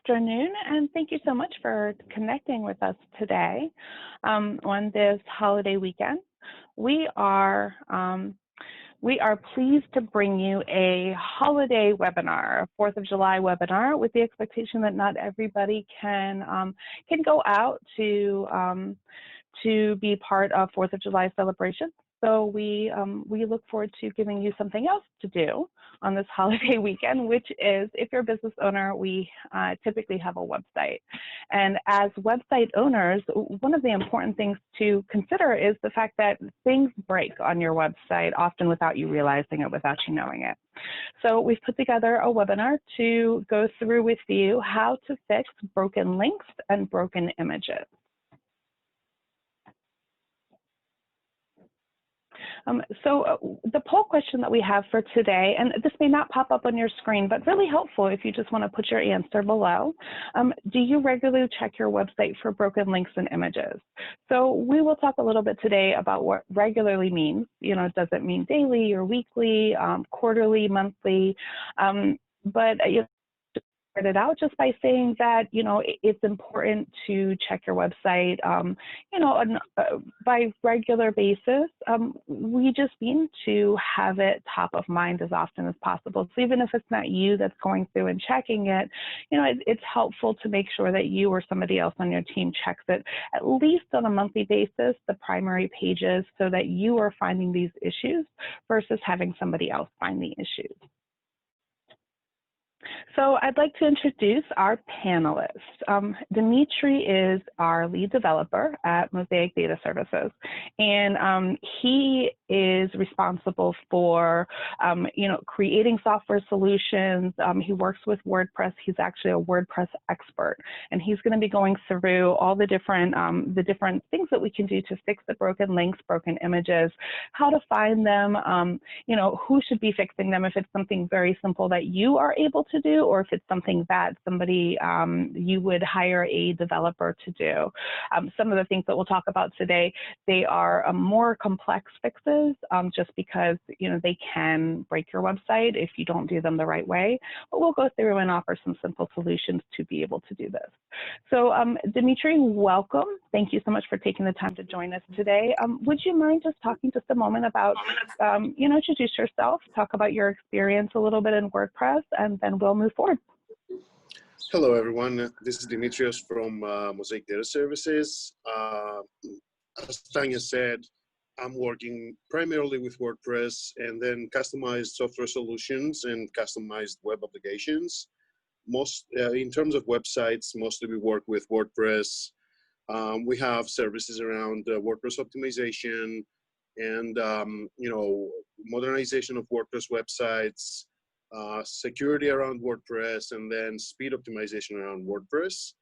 afternoon, and thank you so much for connecting with us today on this holiday weekend. We are pleased to bring you a holiday webinar, a 4th of July webinar, with the expectation that not everybody can go out to be part of 4th of July celebration. So we look forward to giving you something else to do on this holiday weekend, which is, if you're a business owner, we typically have a website. And as website owners, one of the important things to consider is the fact that things break on your website, often without you realizing it, without you knowing it. So we've put together a webinar to go through with you how to fix broken links and broken images. The poll question that we have for today, and this may not pop up on your screen, but really helpful if you just want to put your answer below. Do you regularly check your website for broken links and images? So we will talk a little bit today about what regularly means. You know, does it mean daily or weekly, quarterly, monthly? But started out just by saying that, you know, it's important to check your website, you know, by regular basis. We just mean to have it top of mind as often as possible. So even if it's not you that's going through and checking it, you know, it's helpful to make sure that you or somebody else on your team checks it at least on a monthly basis, the primary pages, so that you are finding these issues versus having somebody else find the issues. So I'd like to introduce our panelists. Dimitri is our lead developer at Mosaic Data Services, and he is responsible for, you know, creating software solutions. He works with WordPress. He's actually a WordPress expert, and he's going to be going through all the different things that we can do to fix the broken links, broken images, how to find them, you know, who should be fixing them if it's something very simple that you are able to do, or if it's something that somebody you would hire a developer to do. Some of the things that we'll talk about today, they are more complex fixes, just because, you know, they can break your website if you don't do them the right way. But we'll go through and offer some simple solutions to be able to do this. So Dimitri, welcome. Thank you so much for taking the time to join us today. Would you mind just talking just a moment about, you know, introduce yourself, talk about your experience a little bit in WordPress, and then we'll move forward. Hello, everyone. This is Dimitrios from Mosaic Data Services. As Tanya said, I'm working primarily with WordPress and then customized software solutions and customized web applications. In terms of websites, mostly we work with WordPress. We have services around WordPress optimization and you know, modernization of WordPress websites, security around WordPress, and then speed optimization around WordPress.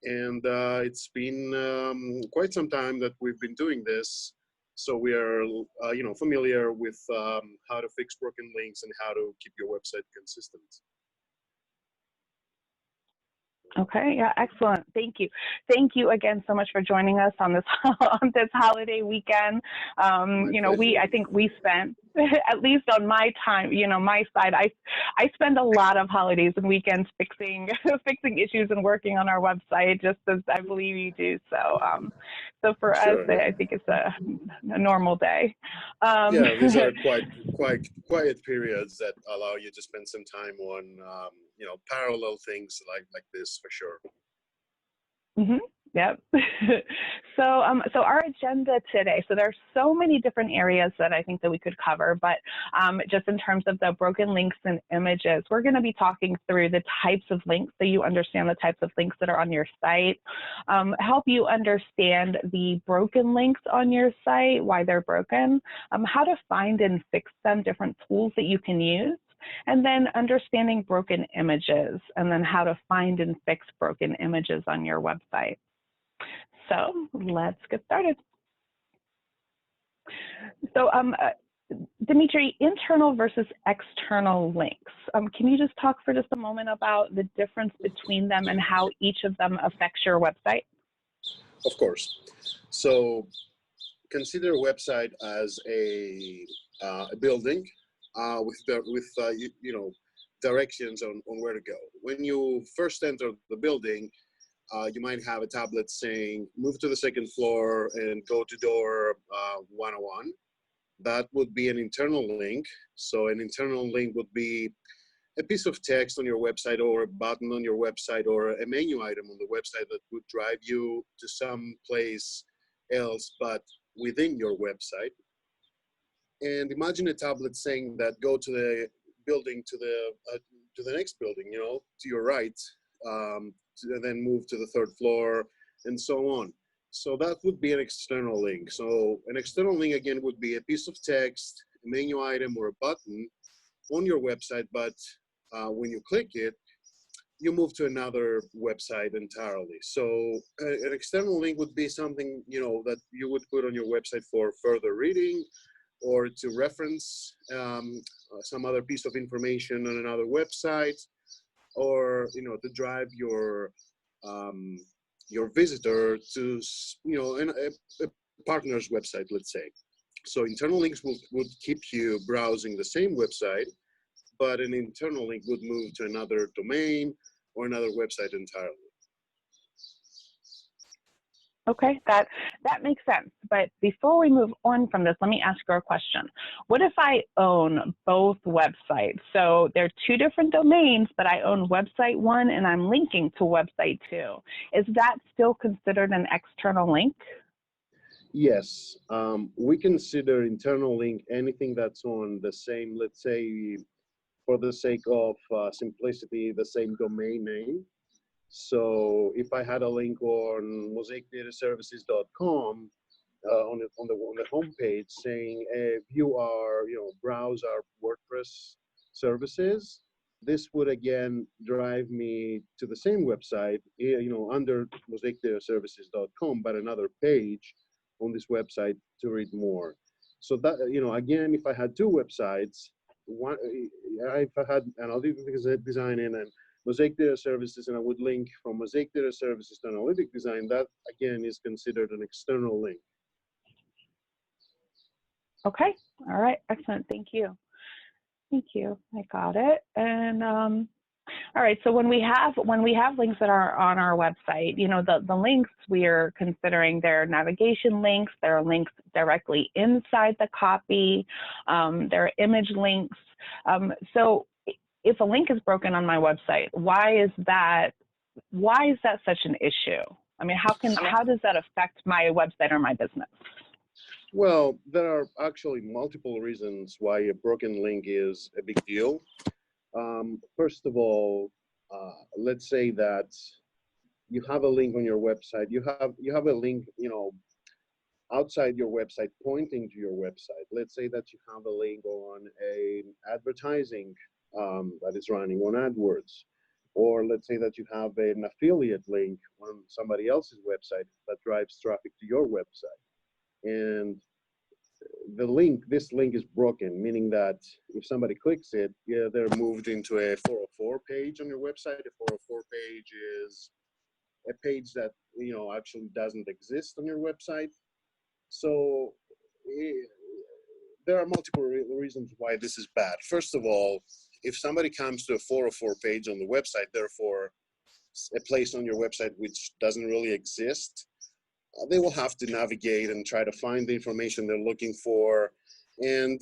And it's been quite some time that we've been doing this. So we are, you know, familiar with how to fix broken links and how to keep your website consistent. Okay, yeah, excellent. Thank you. Thank you again so much for joining us on this on this holiday weekend. You know, I think we spent, at least on my time, you know, my side, I spend a lot of holidays and weekends fixing issues and working on our website, just as I believe you do. So so for us, I think it's a normal day. Yeah, these are quite quiet periods that allow you to spend some time on you know, parallel things like this, for sure. Mm-hmm. Yep. So our agenda today, so there's so many different areas that I think that we could cover, but just in terms of the broken links and images, we're going to be talking through the types of links so you understand the types of links that are on your site, help you understand the broken links on your site, why they're broken, how to find and fix them, different tools that you can use, and then understanding broken images, and then how to find and fix broken images on your website. So let's get started. So Dimitri, internal versus external links. Can you just talk for just a moment about the difference between them and how each of them affects your website? Of course. So consider a website as a building with you know, directions on where to go. When you first enter the building, you might have a tablet saying, move to the second floor and go to door 101. That would be an internal link. So an internal link would be a piece of text on your website or a button on your website or a menu item on the website that would drive you to some place else but within your website. And imagine a tablet saying that go to the building to the next building, you know, to your right, and then move to the third floor and so on. So that would be an external link. So an external link again would be a piece of text, a menu item or a button on your website, but when you click it, you move to another website entirely. So an external link would be something, you know, that you would put on your website for further reading or to reference some other piece of information on another website, or, you know, to drive your visitor to, you know, a partner's website, let's say. So internal links would keep you browsing the same website, but an internal link would move to another domain or another website entirely. Okay, that makes sense. But before we move on from this, let me ask you a question. What if I own both websites? So they're two different domains, but I own website one and I'm linking to website two. Is that still considered an external link? Yes, we consider internal link anything that's on the same, let's say, for the sake of simplicity, the same domain name. So if I had a link on mosaicdataservices.com on the homepage saying view our, you know, browse our WordPress services, this would again drive me to the same website, you know, under mosaicdataservices.com, but another page on this website to read more. So that, you know, again, if I had two websites, one, if I had analytic design and Mosaic Data Services, and I would link from Mosaic Data Services to analytic design, that again is considered an external link. Okay, all right, excellent, thank you. Thank you, I got it. And all right, so when we have links that are on our website, you know, the links we're considering, they're navigation links, they're links directly inside the copy, they're image links. So if a link is broken on my website, why is that such an issue? I mean, how does that affect my website or my business? Well, there are actually multiple reasons why a broken link is a big deal. First of all, let's say that you have a link on your website. You have a link, you know, outside your website pointing to your website. Let's say that you have a link on a advertising that is running on AdWords, or let's say that you have an affiliate link on somebody else's website that drives traffic to your website, and this link is broken, meaning that if somebody clicks it, yeah, they're moved into a 404 page on your website. A 404 page is a page that, you know, actually doesn't exist on your website. So there are multiple reasons why this is bad. First of all, if somebody comes to a 404 page on the website, therefore a place on your website which doesn't really exist, they will have to navigate and try to find the information they're looking for. And,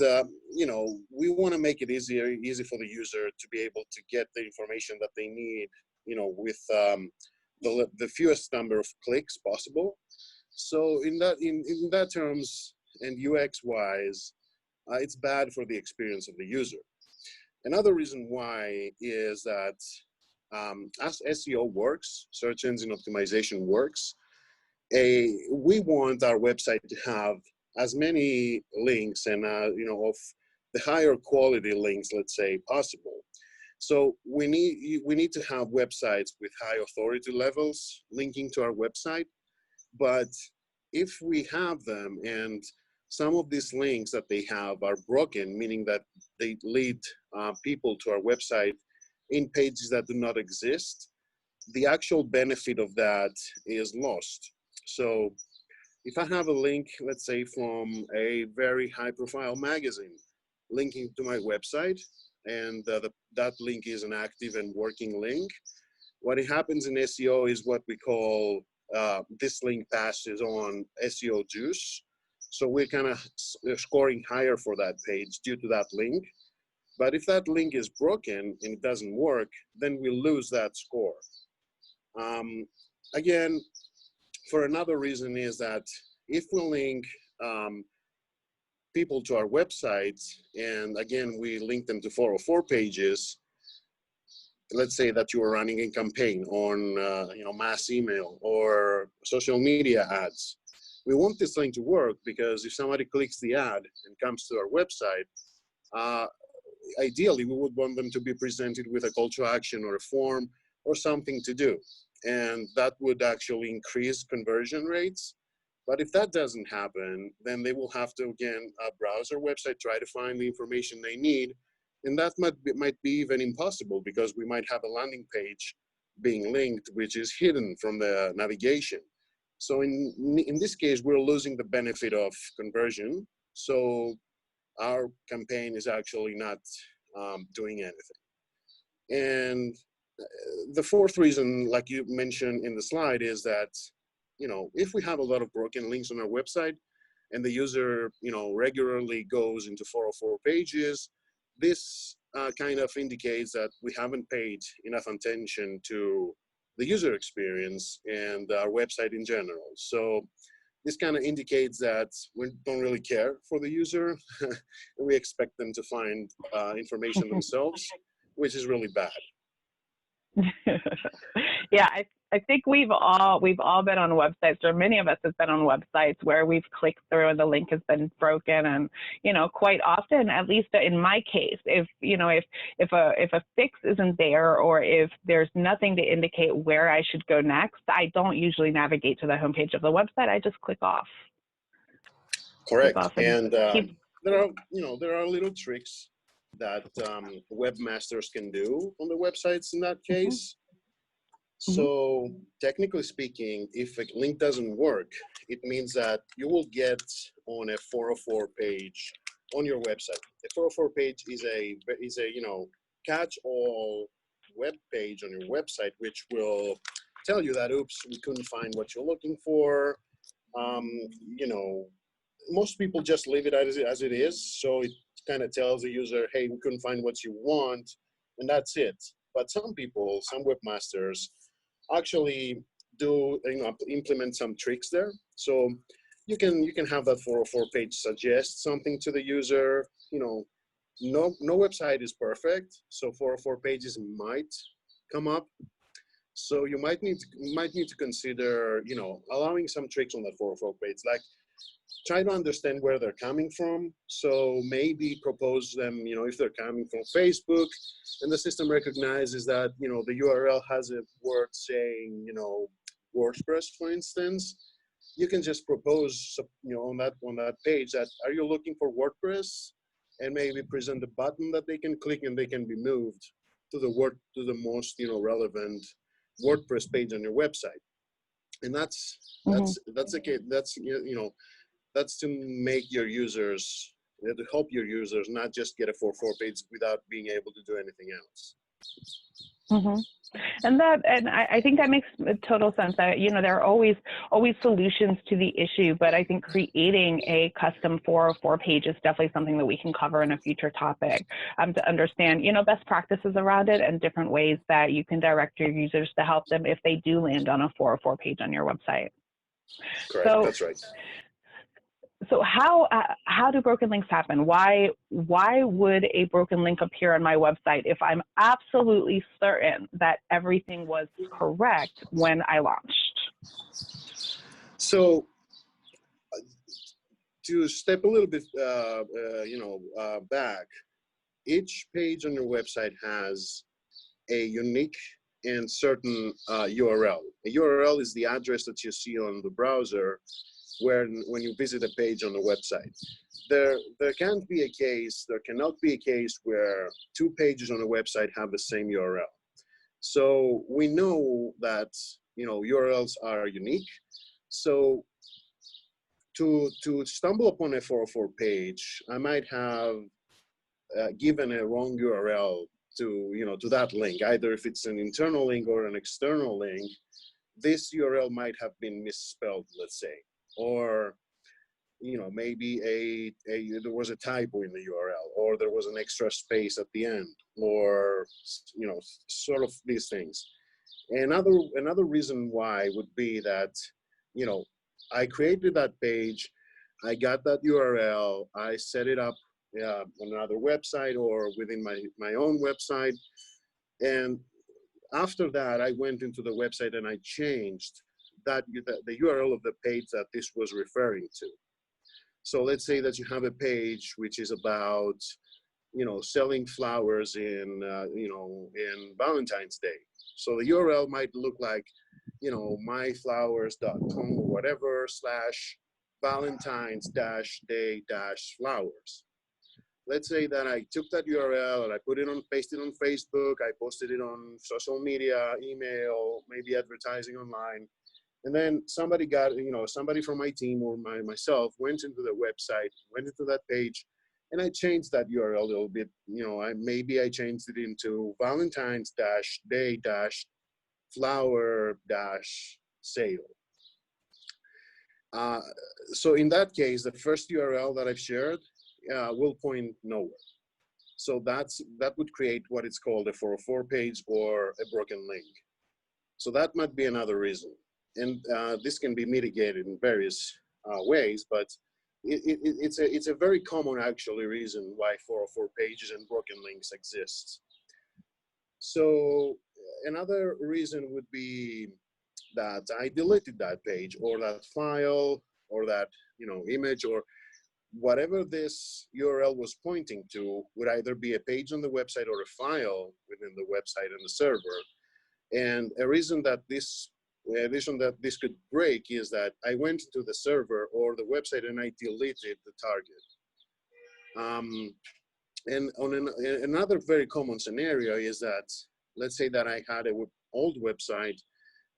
you know, we want to make it easy for the user to be able to get the information that they need, you know, with the fewest number of clicks possible. So in that terms and UX wise, it's bad for the experience of the user. Another reason why is that as SEO works, search engine optimization works, we want our website to have as many links and you know, of the higher quality links, let's say, possible. So we need to have websites with high authority levels linking to our website. But if we have them and some of these links that they have are broken, meaning that they lead people to our website in pages that do not exist, the actual benefit of that is lost. So if I have a link, let's say from a very high profile magazine, linking to my website, and that link is an active and working link. What happens in SEO is what we call this link passes on SEO juice. So we're kind of scoring higher for that page due to that link. But if that link is broken and it doesn't work, then we lose that score. Again, for another reason is that if we link people to our website, and again, we link them to 404 pages, let's say that you are running a campaign on mass email or social media ads. We want this link to work because if somebody clicks the ad and comes to our website, ideally we would want them to be presented with a call to action or a form or something to do. And that would actually increase conversion rates. But if that doesn't happen, then they will have to, again, browse our website, try to find the information they need. And that might be even impossible because we might have a landing page being linked, which is hidden from the navigation. So in this case, we're losing the benefit of conversion. So our campaign is actually not doing anything. And the fourth reason, like you mentioned in the slide, is that, if we have a lot of broken links on our website and the user, regularly goes into 404 pages, this kind of indicates that we haven't paid enough attention to the user experience and our website in general. So this kind of indicates that we don't really care for the user. We expect them to find information themselves, which is really bad. Yeah, I think we've all been on websites, or many of us have been on websites where we've clicked through and the link has been broken. And quite often, at least in my case, if a fix isn't there, or if there's nothing to indicate where I should go next, I don't usually navigate to the homepage of the website. I just click off. Correct. And there are little tricks that webmasters can do on the websites in that case. So technically speaking, if a link doesn't work, it means that you will get on a 404 page on your website. The 404 page is a catch-all web page on your website, which will tell you that, oops, we couldn't find what you're looking for. Most people just leave it as it is. So it kind of tells the user, hey, we couldn't find what you want, and that's it. But some people, some webmasters, actually do implement some tricks there. So you can have that 404 page suggest something to the user. No website is perfect, so 404 pages might come up. So you might need to consider allowing some tricks on that 404 page, like try to understand where they're coming from. So maybe propose them, if they're coming from Facebook and the system recognizes that, the URL has a word saying, WordPress, for instance, you can just propose, on that page that, are you looking for WordPress? And maybe present a button that they can click and they can be moved to the most, relevant WordPress page on your website. And that's okay. That's to make your users, to help your users not just get a 404 page without being able to do anything else. And I think that makes total sense. There are always solutions to the issue, but I think creating a custom 404 page is definitely something that we can cover in a future topic, to understand, best practices around it and different ways that you can direct your users to help them if they do land on a 404 page on your website. Correct. That's right. So how do broken links happen? Why would a broken link appear on my website if I'm absolutely certain that everything was correct when I launched? So to step a little bit, back, each page on your website has a unique and certain URL. A URL is the address that you see on the browser when you visit a page on the website. There cannot be a case where two pages on a website have the same URL. So we know that URLs are unique. So to stumble upon a 404 page, I might have given a wrong URL to that link, either if it's an internal link or an external link, this URL might have been misspelled, let's say, or maybe there was a typo in the URL, or there was an extra space at the end, or sort of these things. Another reason why would be that I created that page, I got that URL, I set it up on another website or within my own website, and after that I went into the website and I changed the URL of the page that this was referring to. So let's say that you have a page which is about selling flowers in Valentine's Day. So the URL might look like myflowers.com or whatever /Valentine's-day-flowers. Let's say that I took that URL and I pasted it on Facebook, I posted it on social media, email, maybe advertising online. And then somebody somebody from my team or myself went into the website, went into that page, and I changed that URL a little bit. I changed it into Valentine's-day-flower-sale. So in that case, the first URL that I've shared will point nowhere. So that would create what it's called a 404 page or a broken link. So that might be another reason. And this can be mitigated in various ways, but it's a very common actually reason why 404 pages and broken links exist. So another reason would be that I deleted that page or that file or that image or whatever this URL was pointing to would either be a page on the website or a file within the website and the server. And a reason that this could break is that I went to the server or the website and I deleted the target. And on another very common scenario is that, let's say that I had an old website,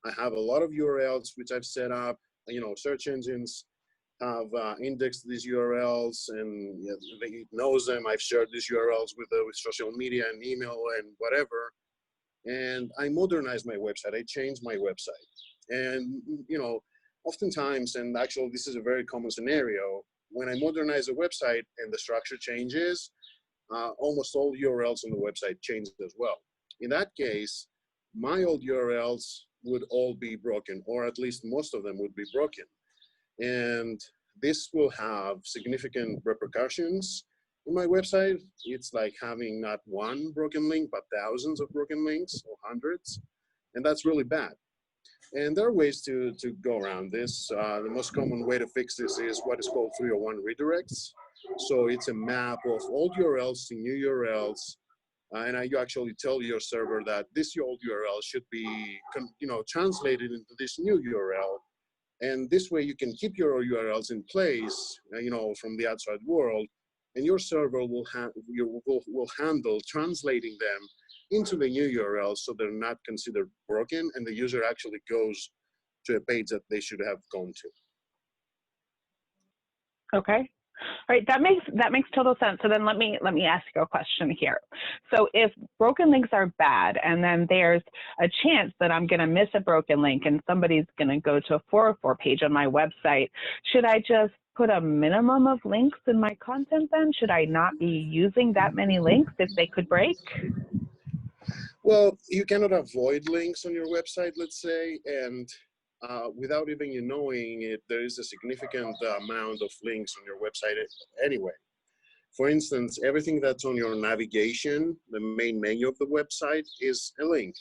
I have a lot of URLs which I've set up, search engines have indexed these URLs and it knows them. I've shared these URLs with social media and email and whatever. And I modernized my website. I changed my website. And, oftentimes, and actually this is a very common scenario, when I modernize a website and the structure changes, almost all URLs on the website change as well. In that case, my old URLs would all be broken, or at least most of them would be broken. And this will have significant repercussions in my website. It's like having not one broken link, but thousands of broken links or hundreds. And that's really bad. And there are ways to go around this. The most common way to fix this is what is called 301 redirects. So it's a map of old URLs to new URLs. And you actually tell your server that this old URL should be translated into this new URL. And this way you can keep your URLs in place, from the outside world, and your server will handle translating them into the new URL so they're not considered broken and the user actually goes to a page that they should have gone to. Okay. All right, that makes total sense. So then let me ask you a question here. So if broken links are bad, and then there's a chance that I'm going to miss a broken link and somebody's going to go to a 404 page on my website, should I just put a minimum of links in my content then? Should I not be using that many links if they could break? Well, you cannot avoid links on your website, let's say, and without even you knowing it, there is a significant amount of links on your website anyway. For instance, everything that's on your navigation, the main menu of the website, is a link.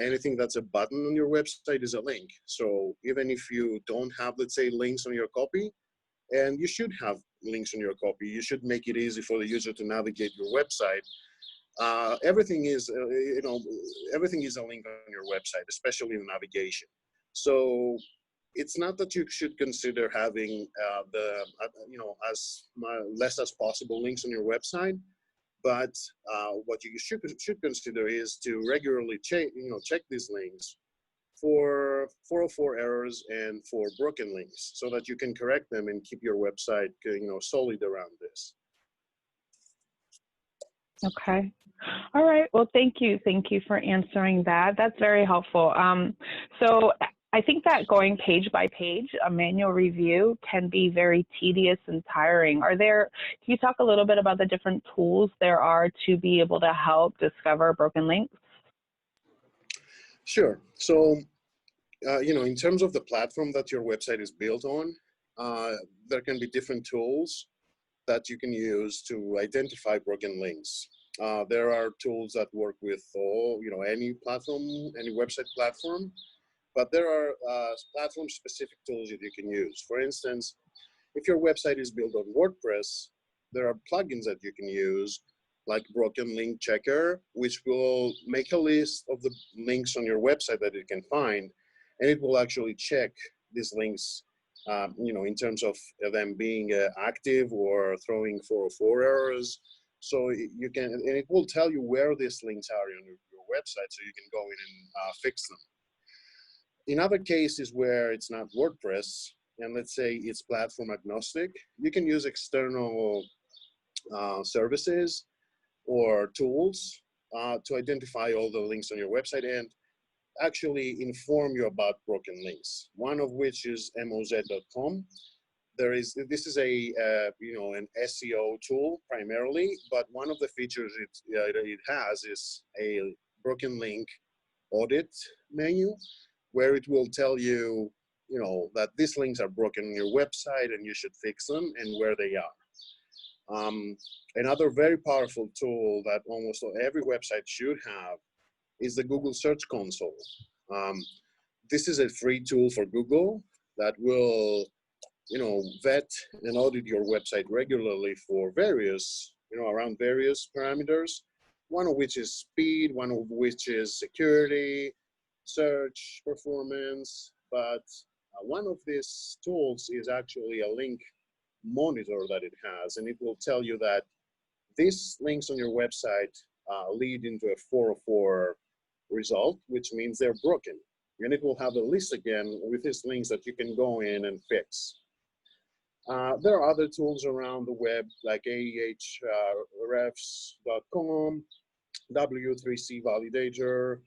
Anything that's a button on your website is a link. So even if you don't have, let's say, links on your copy, and you should have links on your copy, you should make it easy for the user to navigate your website. Everything is, everything is a link on your website, especially in navigation. So it's not that you should consider having as less as possible links on your website, but what you should consider is to regularly check these links for 404 errors and for broken links, so that you can correct them and keep your website solid around this. Okay. All right. Well, thank you. Thank you for answering that. That's very helpful. So I think that going page by page, a manual review can be very tedious and tiring. Can you talk a little bit about the different tools there are to be able to help discover broken links? Sure. So, in terms of the platform that your website is built on, there can be different tools that you can use to identify broken links. There are tools that work with any platform, any website platform, but there are platform-specific tools that you can use. For instance, if your website is built on WordPress, there are plugins that you can use, like Broken Link Checker, which will make a list of the links on your website that it can find, and it will actually check these links, in terms of them being active or throwing 404 errors. So and it will tell you where these links are on your website, so you can go in and fix them. In other cases where it's not WordPress, and let's say it's platform agnostic, you can use external services or tools to identify all the links on your website and actually inform you about broken links. One of which is moz.com. This is an SEO tool primarily, but one of the features it has is a broken link audit menu, where it will tell you, that these links are broken on your website and you should fix them and where they are. Another very powerful tool that almost every website should have is the Google Search Console. This is a free tool for Google that will, vet and audit your website regularly for around various parameters, one of which is speed, one of which is security, search performance, but one of these tools is actually a link monitor that it has, and it will tell you that these links on your website lead into a 404 result, which means they're broken. And it will have a list again with these links that you can go in and fix. There are other tools around the web like ahrefs.com, W3C Validator.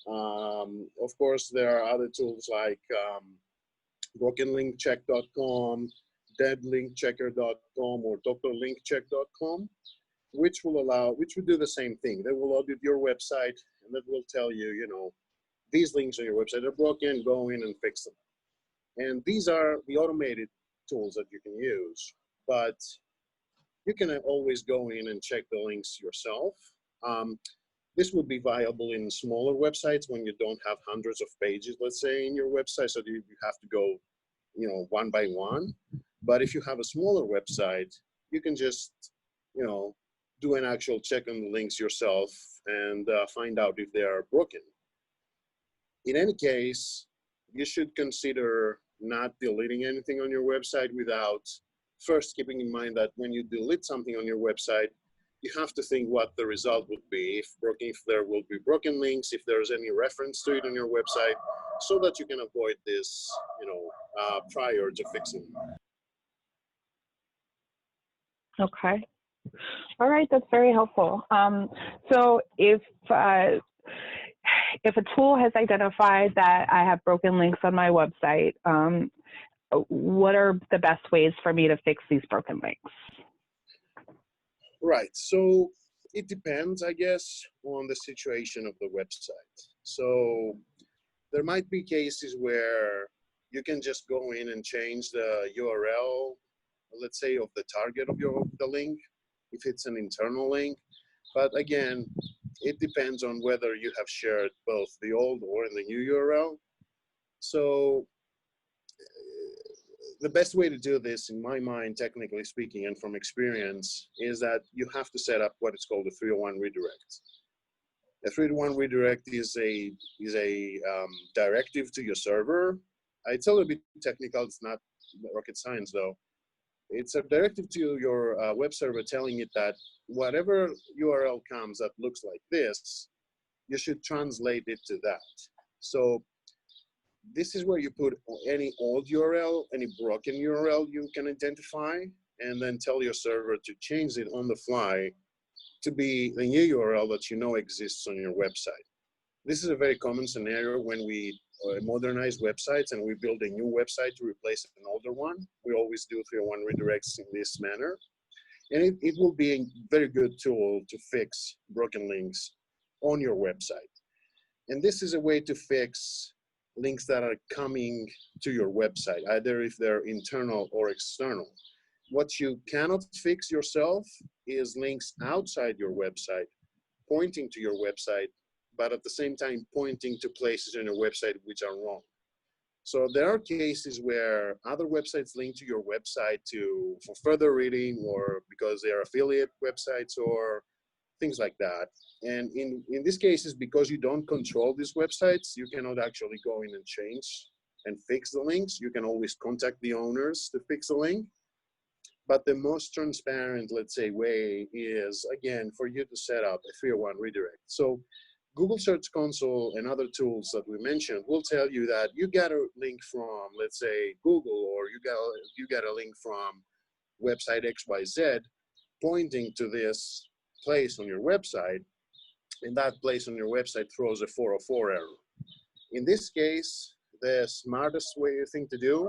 Of course, there are other tools like brokenlinkcheck.com, deadlinkchecker.com, or drlinkcheck.com, which will do the same thing. They will audit your website, and that will tell you, these links on your website are broken, go in and fix them. And these are the automated tools that you can use, but you can always go in and check the links yourself. This would be viable in smaller websites when you don't have hundreds of pages, let's say, in your website, so you have to go, one by one. But if you have a smaller website, you can just, do an actual check on the links yourself and find out if they are broken. In any case, you should consider not deleting anything on your website without first keeping in mind that when you delete something on your website, you have to think what the result would be, if there will be broken links, if there's any reference to it on your website, so that you can avoid this, prior to fixing it. Okay. All right, that's very helpful. So if a tool has identified that I have broken links on my website, what are the best ways for me to fix these broken links? Right, so it depends, I guess, on the situation of the website. So there might be cases where you can just go in and change the URL, let's say, of the target of the link, if it's an internal link. But again, it depends on whether you have shared both the old or the new URL. So the best way to do this, in my mind, technically speaking, and from experience, is that you have to set up what is called a 301 redirect. A 301 redirect is a directive to your server. It's a little bit technical. It's not rocket science, though. It's a directive to your web server telling it that whatever URL comes that looks like this, you should translate it to that. So this is where you put any old URL, any broken URL you can identify, and then tell your server to change it on the fly to be the new URL that you know exists on your website. This is a very common scenario when we modernize websites and we build a new website to replace an older one. We always do 301 redirects in this manner. And it will be a very good tool to fix broken links on your website. And this is a way to fix links that are coming to your website, either if they're internal or external. What you cannot fix yourself is links outside your website, pointing to your website, but at the same time pointing to places on your website which are wrong. So there are cases where other websites link to your website for further reading, or because they are affiliate websites or things like that. And in these cases, because you don't control these websites, you cannot actually go in and change and fix the links. You can always contact the owners to fix the link. But the most transparent, let's say, way is, again, for you to set up a 301 redirect. So Google Search Console and other tools that we mentioned will tell you that you got a link from, let's say, Google, or you got a link from website XYZ pointing to this place on your website, and that place on your website throws a 404 error. In this case, the smartest thing to do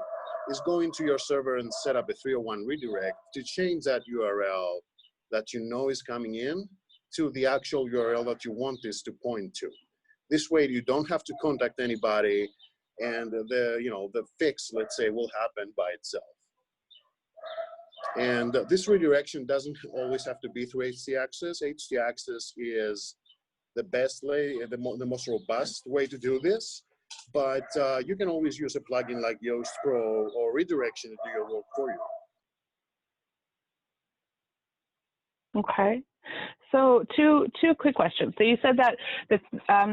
is go into your server and set up a 301 redirect to change that URL that you know is coming in to the actual URL that you want this to point to. This way, you don't have to contact anybody, and the fix, let's say, will happen by itself. And this redirection doesn't always have to be through htaccess. Htaccess is the best way, the most robust way to do this. But you can always use a plugin like Yoast Pro or Redirection to do your work for you. Okay. So two quick questions. So you said that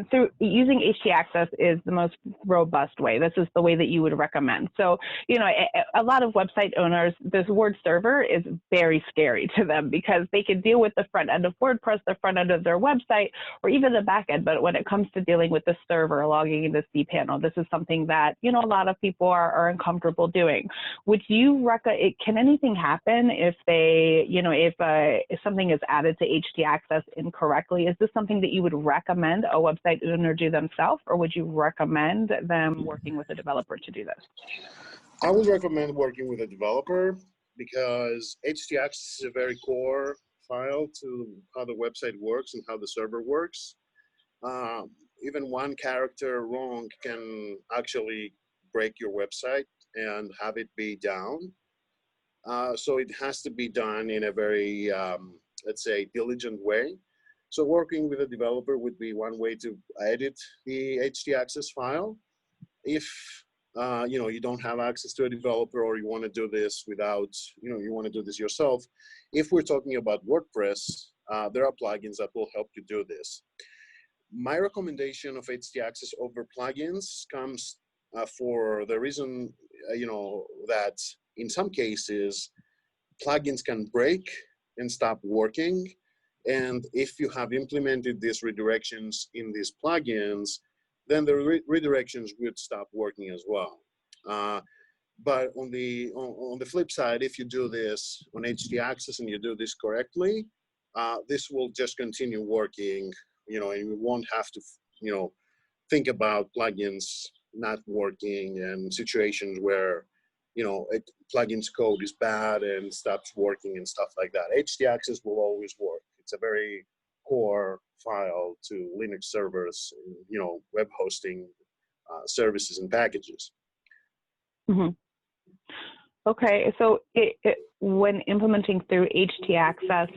through using htaccess is the most robust way. This is the way that you would recommend. So, a lot of website owners, this word server is very scary to them because they can deal with the front end of WordPress, the front end of their website, or even the back end. But when it comes to dealing with the server, logging into cPanel, this is something that, a lot of people are uncomfortable doing. Would you can anything happen if they, if something is added to htaccess incorrectly? Is this something that you would recommend a website owner do themselves, or would you recommend them working with a developer to do this? I would recommend working with a developer because htaccess is a very core file to how the website works and how the server works. Even one character wrong can actually break your website and have it be down. So it has to be done in a very, let's say, diligent way. So working with a developer would be one way to edit the htaccess file. If you don't have access to a developer, or you want to do this without, you want to do this yourself. If we're talking about WordPress, there are plugins that will help you do this. My recommendation of htaccess over plugins comes for the reason, that in some cases, plugins can break and stop working. And if you have implemented these redirections in these plugins, then the redirections would stop working as well. But on the flip side, if you do this on htaccess and you do this correctly, this will just continue working, and you won't have to, think about plugins not working and situations where, a plugin's code is bad and stops working and stuff like that. htaccess will always work. It's a very core file to Linux servers, web hosting services and packages. Mm-hmm. Okay, so when implementing through htaccess,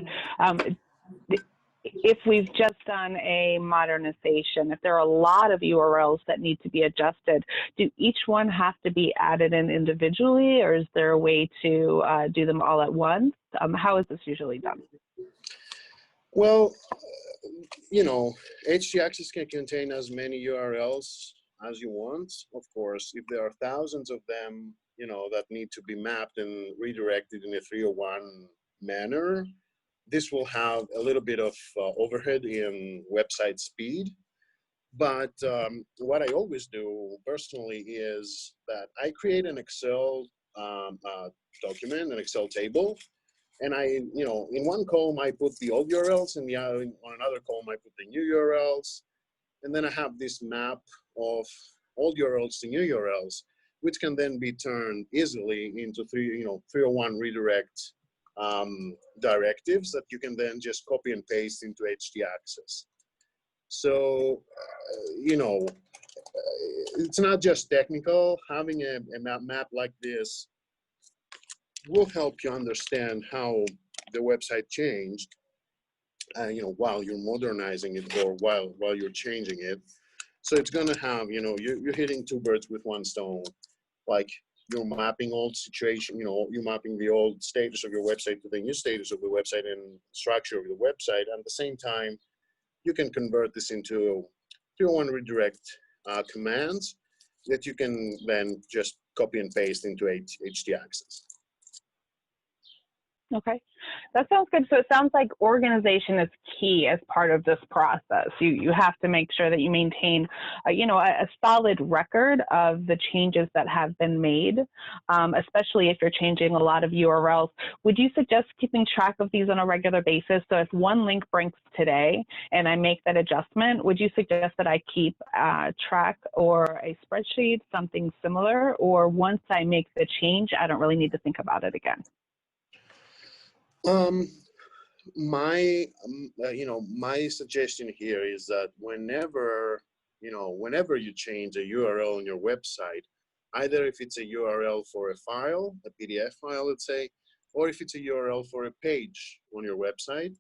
if we've just done a modernization, if there are a lot of URLs that need to be adjusted, do each one have to be added in individually, or is there a way to do them all at once? How is this usually done? Well, htaccess can contain as many URLs as you want. Of course, if there are thousands of them, that need to be mapped and redirected in a 301 manner, this will have a little bit of overhead in website speed. But what I always do personally is that I create an Excel document, an Excel table, And in one column I put the old URLs, and on another column I put the new URLs. And then I have this map of old URLs to new URLs, which can then be turned easily into 301 redirect directives that you can then just copy and paste into htaccess. So, it's not just technical. Having a map like this will help you understand how the website changed, while you're modernizing it or while you're changing it. So it's going to have, you're hitting two birds with one stone. Like, you're mapping old situation, you're mapping the old status of your website to the new status of the website and structure of the website. And at the same time, you can convert this into 301 redirect commands that you can then just copy and paste into htaccess. Okay, that sounds good. So it sounds like organization is key as part of this process. You have to make sure that you maintain, a solid record of the changes that have been made, especially if you're changing a lot of URLs. Would you suggest keeping track of these on a regular basis? So if one link breaks today and I make that adjustment, would you suggest that I keep track or a spreadsheet, something similar, or once I make the change, I don't really need to think about it again? My suggestion here is that whenever you change a URL on your website, either if it's a URL for a file, a PDF file, let's say, or if it's a URL for a page on your website,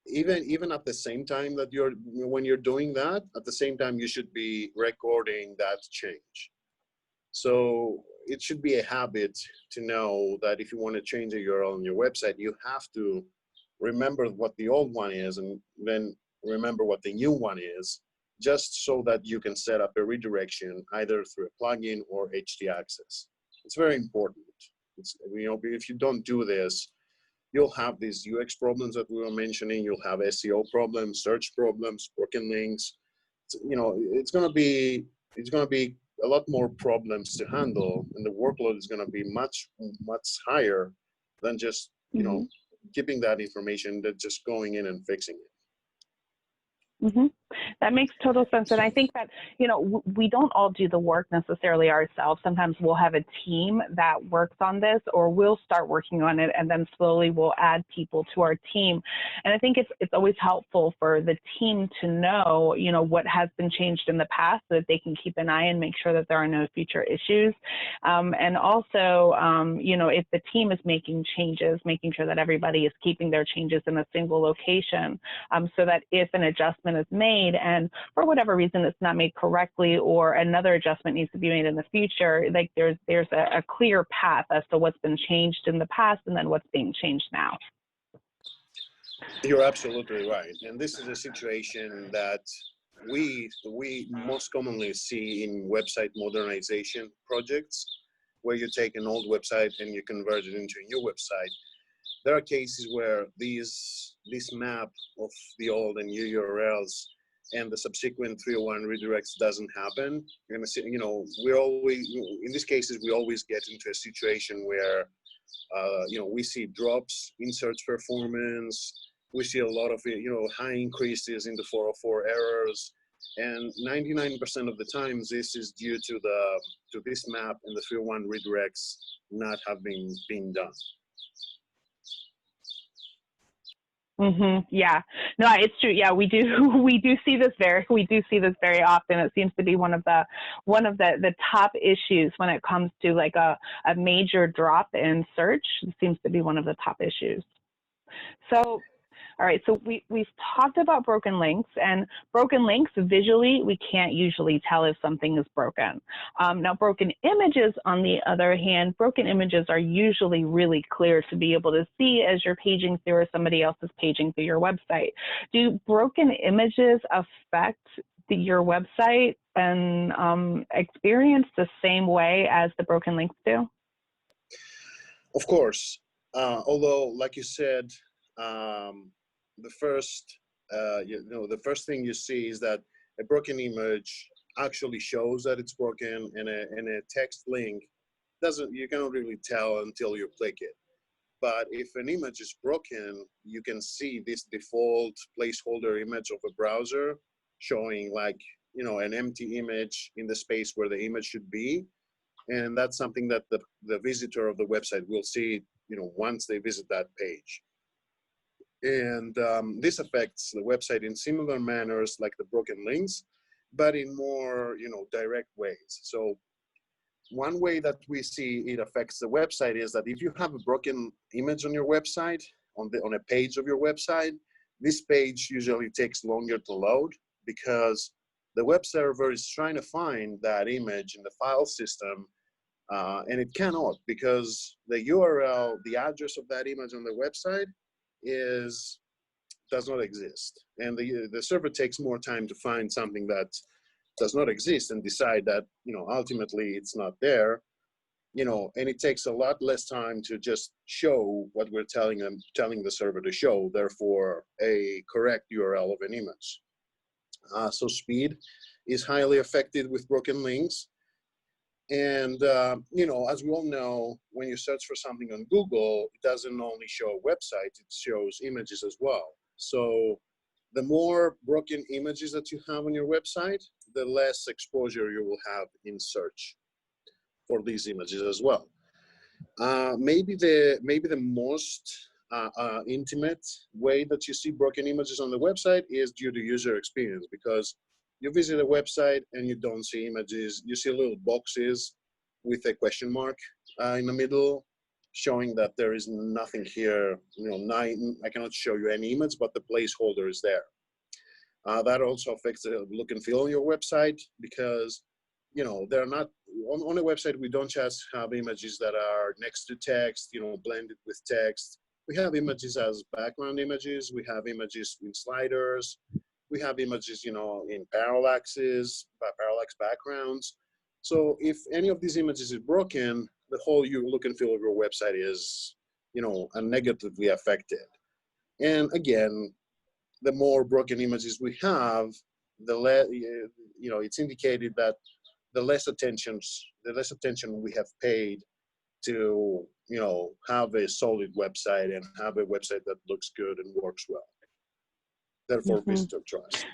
even at the same time that when you're doing that, at the same time you should be recording that change. So it should be a habit to know that if you want to change a URL on your website, you have to remember what the old one is and then remember what the new one is, just so that you can set up a redirection either through a plugin or htaccess. It's very important. If you don't do this, you'll have these UX problems that we were mentioning. You'll have SEO problems, search problems, broken links. It's going to be a lot more problems to handle, and the workload is going to be much higher than just keeping that information, that just going in and fixing it. That makes total sense. And I think that, we don't all do the work necessarily ourselves. Sometimes we'll have a team that works on this, or we'll start working on it, and then slowly we'll add people to our team. And I think it's always helpful for the team to know, what has been changed in the past, so that they can keep an eye and make sure that there are no future issues. And also, if the team is making changes, making sure that everybody is keeping their changes in a single location, so that if an adjustment is made and for whatever reason it's not made correctly, or another adjustment needs to be made in the future, like there's a clear path as to what's been changed in the past and then what's being changed now. You're absolutely right. And this is a situation that we most commonly see in website modernization projects, where you take an old website and you convert it into a new website. There are cases where this map of the old and new URLs and the subsequent 301 redirects doesn't happen. You're gonna see, in these cases, we always get into a situation where, we see drops in search performance. We see a lot of, high increases in the 404 errors. And 99% of the times, this is due to this map and the 301 redirects not having been done. Yeah, no, it's true. Yeah, we do see this very often. It seems to be one of the top issues when it comes to like a major drop in search. It seems to be one of the top issues. So, all right, so we've talked about broken links, and broken links visually, we can't usually tell if something is broken. Now, broken images, on the other hand, broken images are usually really clear to be able to see as you're paging through or somebody else is paging through your website. Do broken images affect your website and experience the same way as the broken links do? Of course, although, like you said, the first thing you see is that a broken image actually shows that it's broken, and a text link you cannot really tell until you click it. But if an image is broken, you can see this default placeholder image of a browser showing like, you know, an empty image in the space where the image should be. And that's something that the visitor of the website will see, you know, once they visit that page. And this affects the website in similar manners like the broken links, but in more, you know, direct ways. So one way that we see it affects the website is that if you have a broken image on your website, on a page of your website, this page usually takes longer to load because the web server is trying to find that image in the file system, and it cannot because the URL, the address of that image on the website does not exist. And the server takes more time to find something that does not exist and decide that, you know, ultimately it's not there, you know, and it takes a lot less time to just show what we're telling the server to show, therefore a correct URL of an image. So speed is highly affected with broken links. And, you know, as we all know, when you search for something on Google, it doesn't only show websites, it shows images as well. So the more broken images that you have on your website, the less exposure you will have in search for these images as well. Maybe the most intimate way that you see broken images on the website is due to user experience, because you visit a website and you don't see images. You see little boxes with a question mark in the middle, showing that there is nothing here. You know, I cannot show you any image, but the placeholder is there. That also affects the look and feel on your website because, you know, they're not on a website. We don't just have images that are next to text, you know, blended with text. We have images as background images. We have images in sliders. We have images, you know, in parallax backgrounds. So if any of these images is broken, the whole look and feel of your website is, you know, negatively affected. And again, the more broken images we have, the less, you know, it's indicated that the less attention we have paid to, you know, have a solid website and have a website that looks good and works well. Therefore, visitor trust.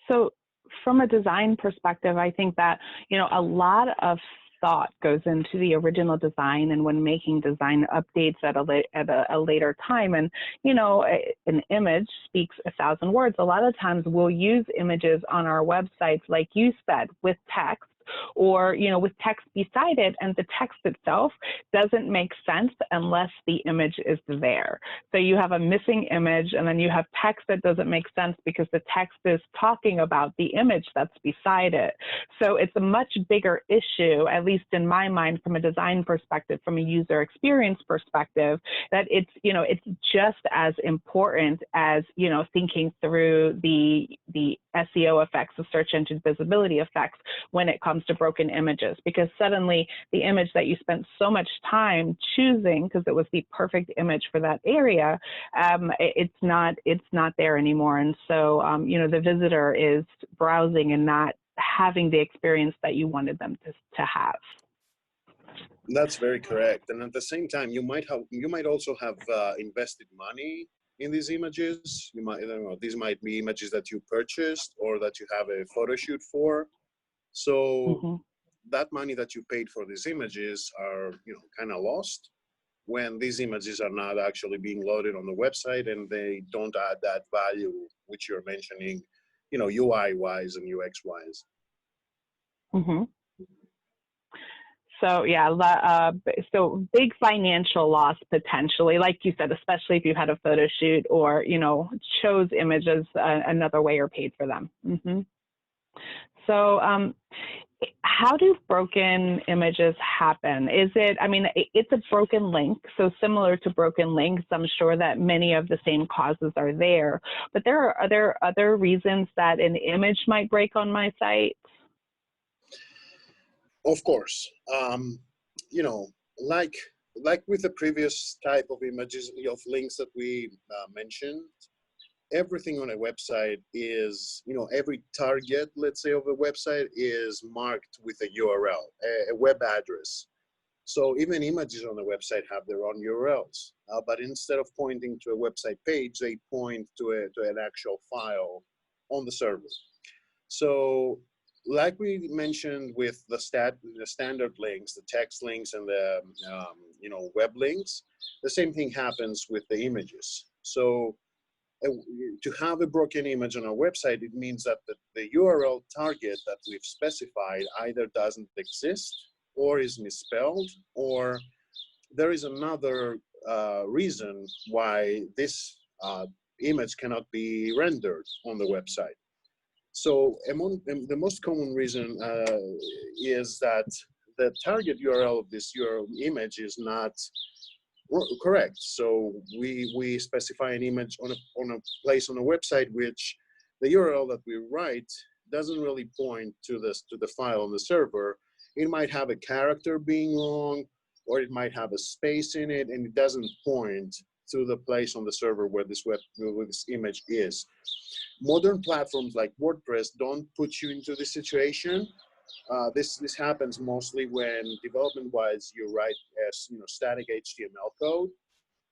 So from a design perspective, I think that, you know, a lot of thought goes into the original design and when making design updates at a later time. And, you know, an image speaks 1,000 words. A lot of times we'll use images on our websites, like you said, with text, or, you know, with text beside it, and the text itself doesn't make sense unless the image is there. So you have a missing image, and then you have text that doesn't make sense because the text is talking about the image that's beside it. So it's a much bigger issue, at least in my mind, from a design perspective, from a user experience perspective, that it's, you know, it's just as important as, you know, thinking through the SEO effects, the search engine visibility effects, when it comes to broken images, because suddenly the image that you spent so much time choosing because it was the perfect image for that area, it's not there anymore. And so, you know, the visitor is browsing and not having the experience that you wanted them to have. That's very correct. And at the same time, you might also have invested money in these images. You might, I don't know, these might be images that you purchased or that you have a photo shoot for. So that money that you paid for these images are, you know, kind of lost when these images are not actually being loaded on the website and they don't add that value which you're mentioning, you know, UI wise and UX wise. So yeah, so big financial loss potentially, like you said, especially if you had a photo shoot or, you know, chose images another way or paid for them. So how do broken images happen? Is it, I mean, it's a broken link, so similar to broken links, I'm sure that many of the same causes are there, but there are other reasons that an image might break on my site? Of course, you know, like with the previous type of images of links that we mentioned, everything on a website is, you know, every target, let's say, of a website is marked with a URL, a web address. So even images on the website have their own URLs, but instead of pointing to a website page, they point to an actual file on the server. So like we mentioned with the standard links, the text links and the web links, the same thing happens with the images. So to have a broken image on our website, it means that the URL target that we've specified either doesn't exist or is misspelled, or there is another reason why this image cannot be rendered on the website. So among the most common reason is that the target URL of this URL image is not correct. So we specify an image on a place on a website which the URL that we write doesn't really point to the file on the server. It might have a character being wrong, or it might have a space in it, and it doesn't point to the place on the server where this image is. Modern platforms like WordPress don't put you into this situation. This happens mostly when development-wise you write as static HTML code.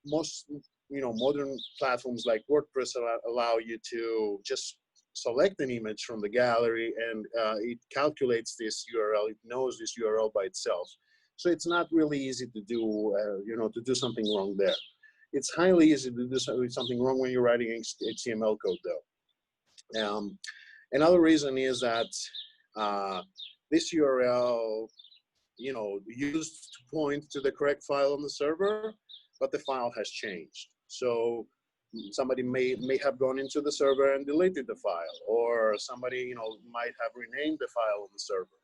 Most modern platforms like WordPress allow you to just select an image from the gallery, and it calculates this URL. It knows this URL by itself. So it's not really easy to do to do something wrong there. It's highly easy to do something wrong when you're writing HTML code though. Another reason is that this URL, used to point to the correct file on the server, but the file has changed. So somebody may have gone into the server and deleted the file, or somebody, might have renamed the file on the server.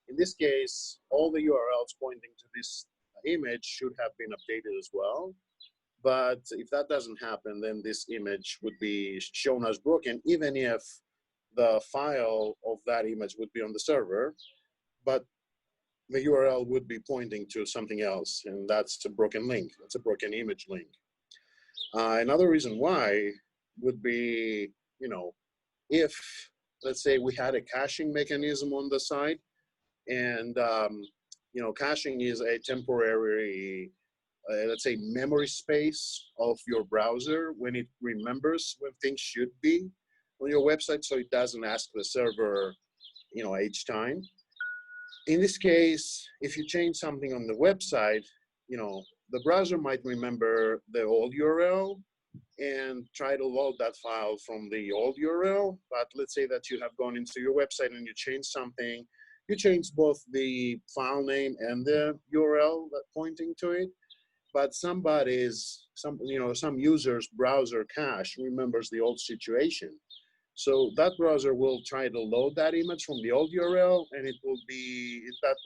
In this case, all the URLs pointing to this image should have been updated as well. But if that doesn't happen, then this image would be shown as broken, even if the file of that image would be on the server, but the URL would be pointing to something else, and that's a broken link. That's a broken image link. Another reason why would be, if, let's say, we had a caching mechanism on the site, and, caching is a temporary, let's say, memory space of your browser when it remembers when things should be on your website, so it doesn't ask the server, each time. In this case, if you change something on the website, the browser might remember the old URL and try to load that file from the old URL. But let's say that you have gone into your website and you change something. You change both the file name and the URL that pointing to it. But some user's browser cache remembers the old situation. So that browser will try to load that image from the old URL, and that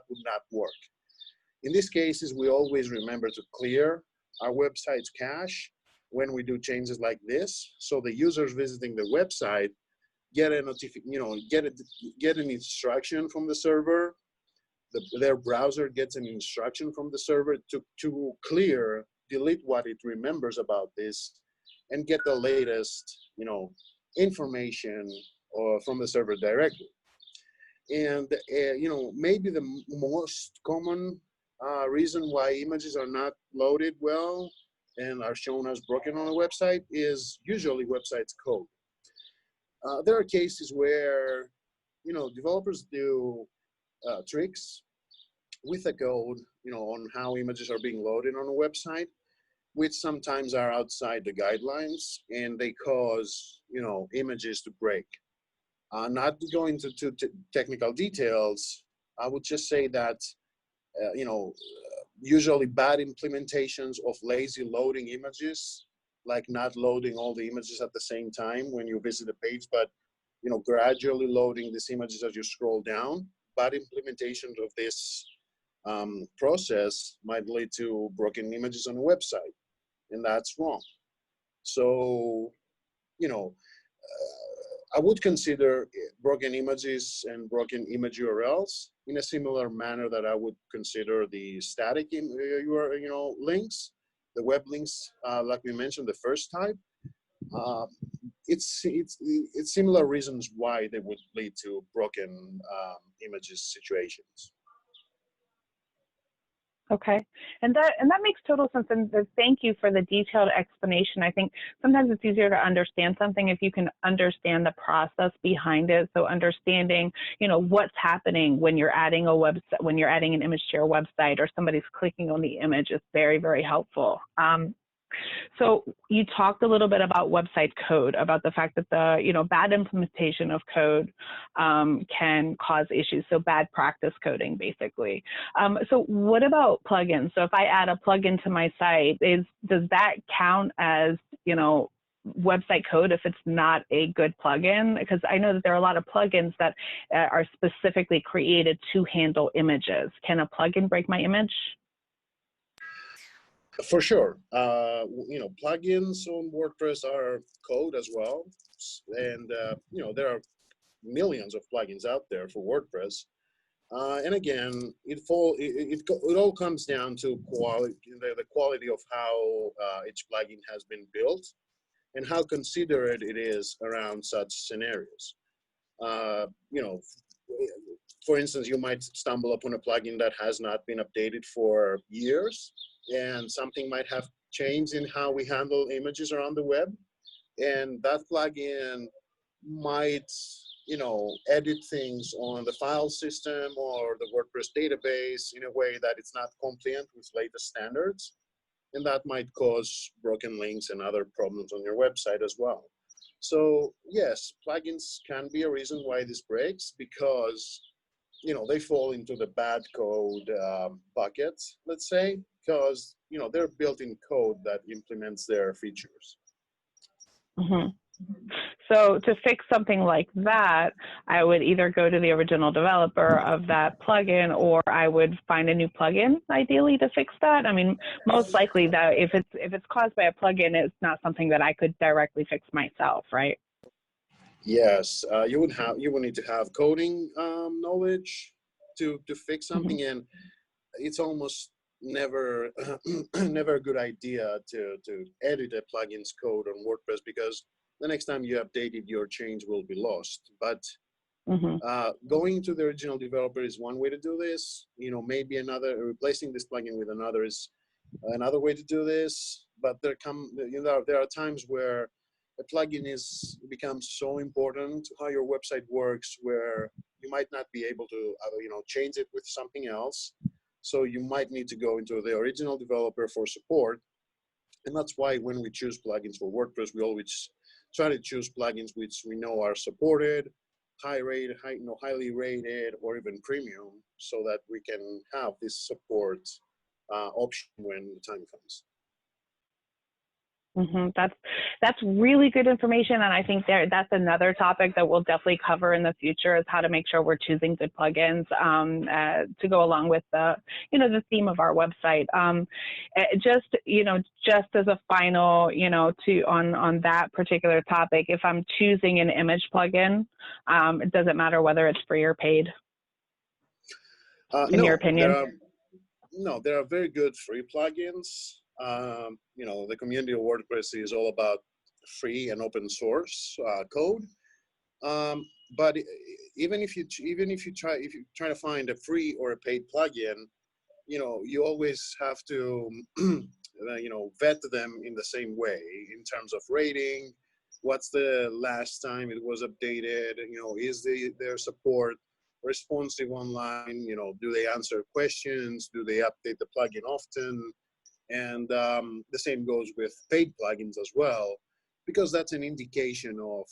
would not work. In these cases, we always remember to clear our website's cache when we do changes like this. So the users visiting the website get a get an instruction from the server. Their browser gets an instruction from the server to clear, delete what it remembers about this, and get the latest, information from the server directly. And maybe the most common reason why images are not loaded well and are shown as broken on a website is usually website's code. There are cases where developers do tricks with the code, on how images are being loaded on a website, which sometimes are outside the guidelines, and they cause, images to break. Not to go into technical details, I would just say that, usually bad implementations of lazy loading images, like not loading all the images at the same time when you visit a page, but, gradually loading these images as you scroll down. Bad implementations of this process might lead to broken images on a website, and that's wrong. So, I would consider broken images and broken image URLs in a similar manner that I would consider the static links, the web links, like we mentioned, the first type. It's similar reasons why they would lead to broken images situations. Okay, and that makes total sense. And thank you for the detailed explanation. I think sometimes it's easier to understand something if you can understand the process behind it. So understanding, what's happening when you're adding a website, when you're adding an image to your website, or somebody's clicking on the image is very, very helpful. So you talked a little bit about website code, about the fact that the bad implementation of code can cause issues. So bad practice coding, basically. So what about plugins? So if I add a plugin to my site, does that count as website code if it's not a good plugin? Because I know that there are a lot of plugins that are specifically created to handle images. Can a plugin break my image? For sure. Plugins on WordPress are code as well. And, there are millions of plugins out there for WordPress. And again, it all comes down to quality, the quality of how each plugin has been built and how considerate it is around such scenarios. For instance, you might stumble upon a plugin that has not been updated for years, and something might have changed in how we handle images around the web. And that plugin might, edit things on the file system or the WordPress database in a way that it's not compliant with latest standards. And that might cause broken links and other problems on your website as well. So yes, plugins can be a reason why this breaks, because they fall into the bad code bucket, let's say, because they're built-in code that implements their features. Mm-hmm. So to fix something like that, I would either go to the original developer of that plugin, or I would find a new plugin, ideally, to fix that. I mean, most likely that if it's caused by a plugin, it's not something that I could directly fix myself, right? Yes, you would need to have coding knowledge to fix something, Mm-hmm. and it's almost never never a good idea to edit a plugin's code on WordPress, because the next time you update it, your change will be lost. But Mm-hmm. going to the original developer is one way to do this. Maybe replacing this plugin with another is another way to do this. But there are times where a plugin becomes so important to how your website works, where you might not be able to change it with something else. So you might need to go into the original developer for support. And that's why when we choose plugins for WordPress, we always try to choose plugins which we know are supported, highly rated, or even premium, so that we can have this support option when the time comes. Mm-hmm. That's really good information, and I think that's another topic that we'll definitely cover in the future, is how to make sure we're choosing good plugins to go along with the theme of our website. Just as a final on that particular topic, if I'm choosing an image plugin, it doesn't matter whether it's free or paid. In your opinion? There are very good free plugins. The community of WordPress is all about free and open source code. But even if you try to find a free or a paid plugin, you always have to vet them in the same way in terms of rating. What's the last time it was updated? Is their support responsive online? Do they answer questions? Do they update the plugin often? And the same goes with paid plugins as well, because that's an indication of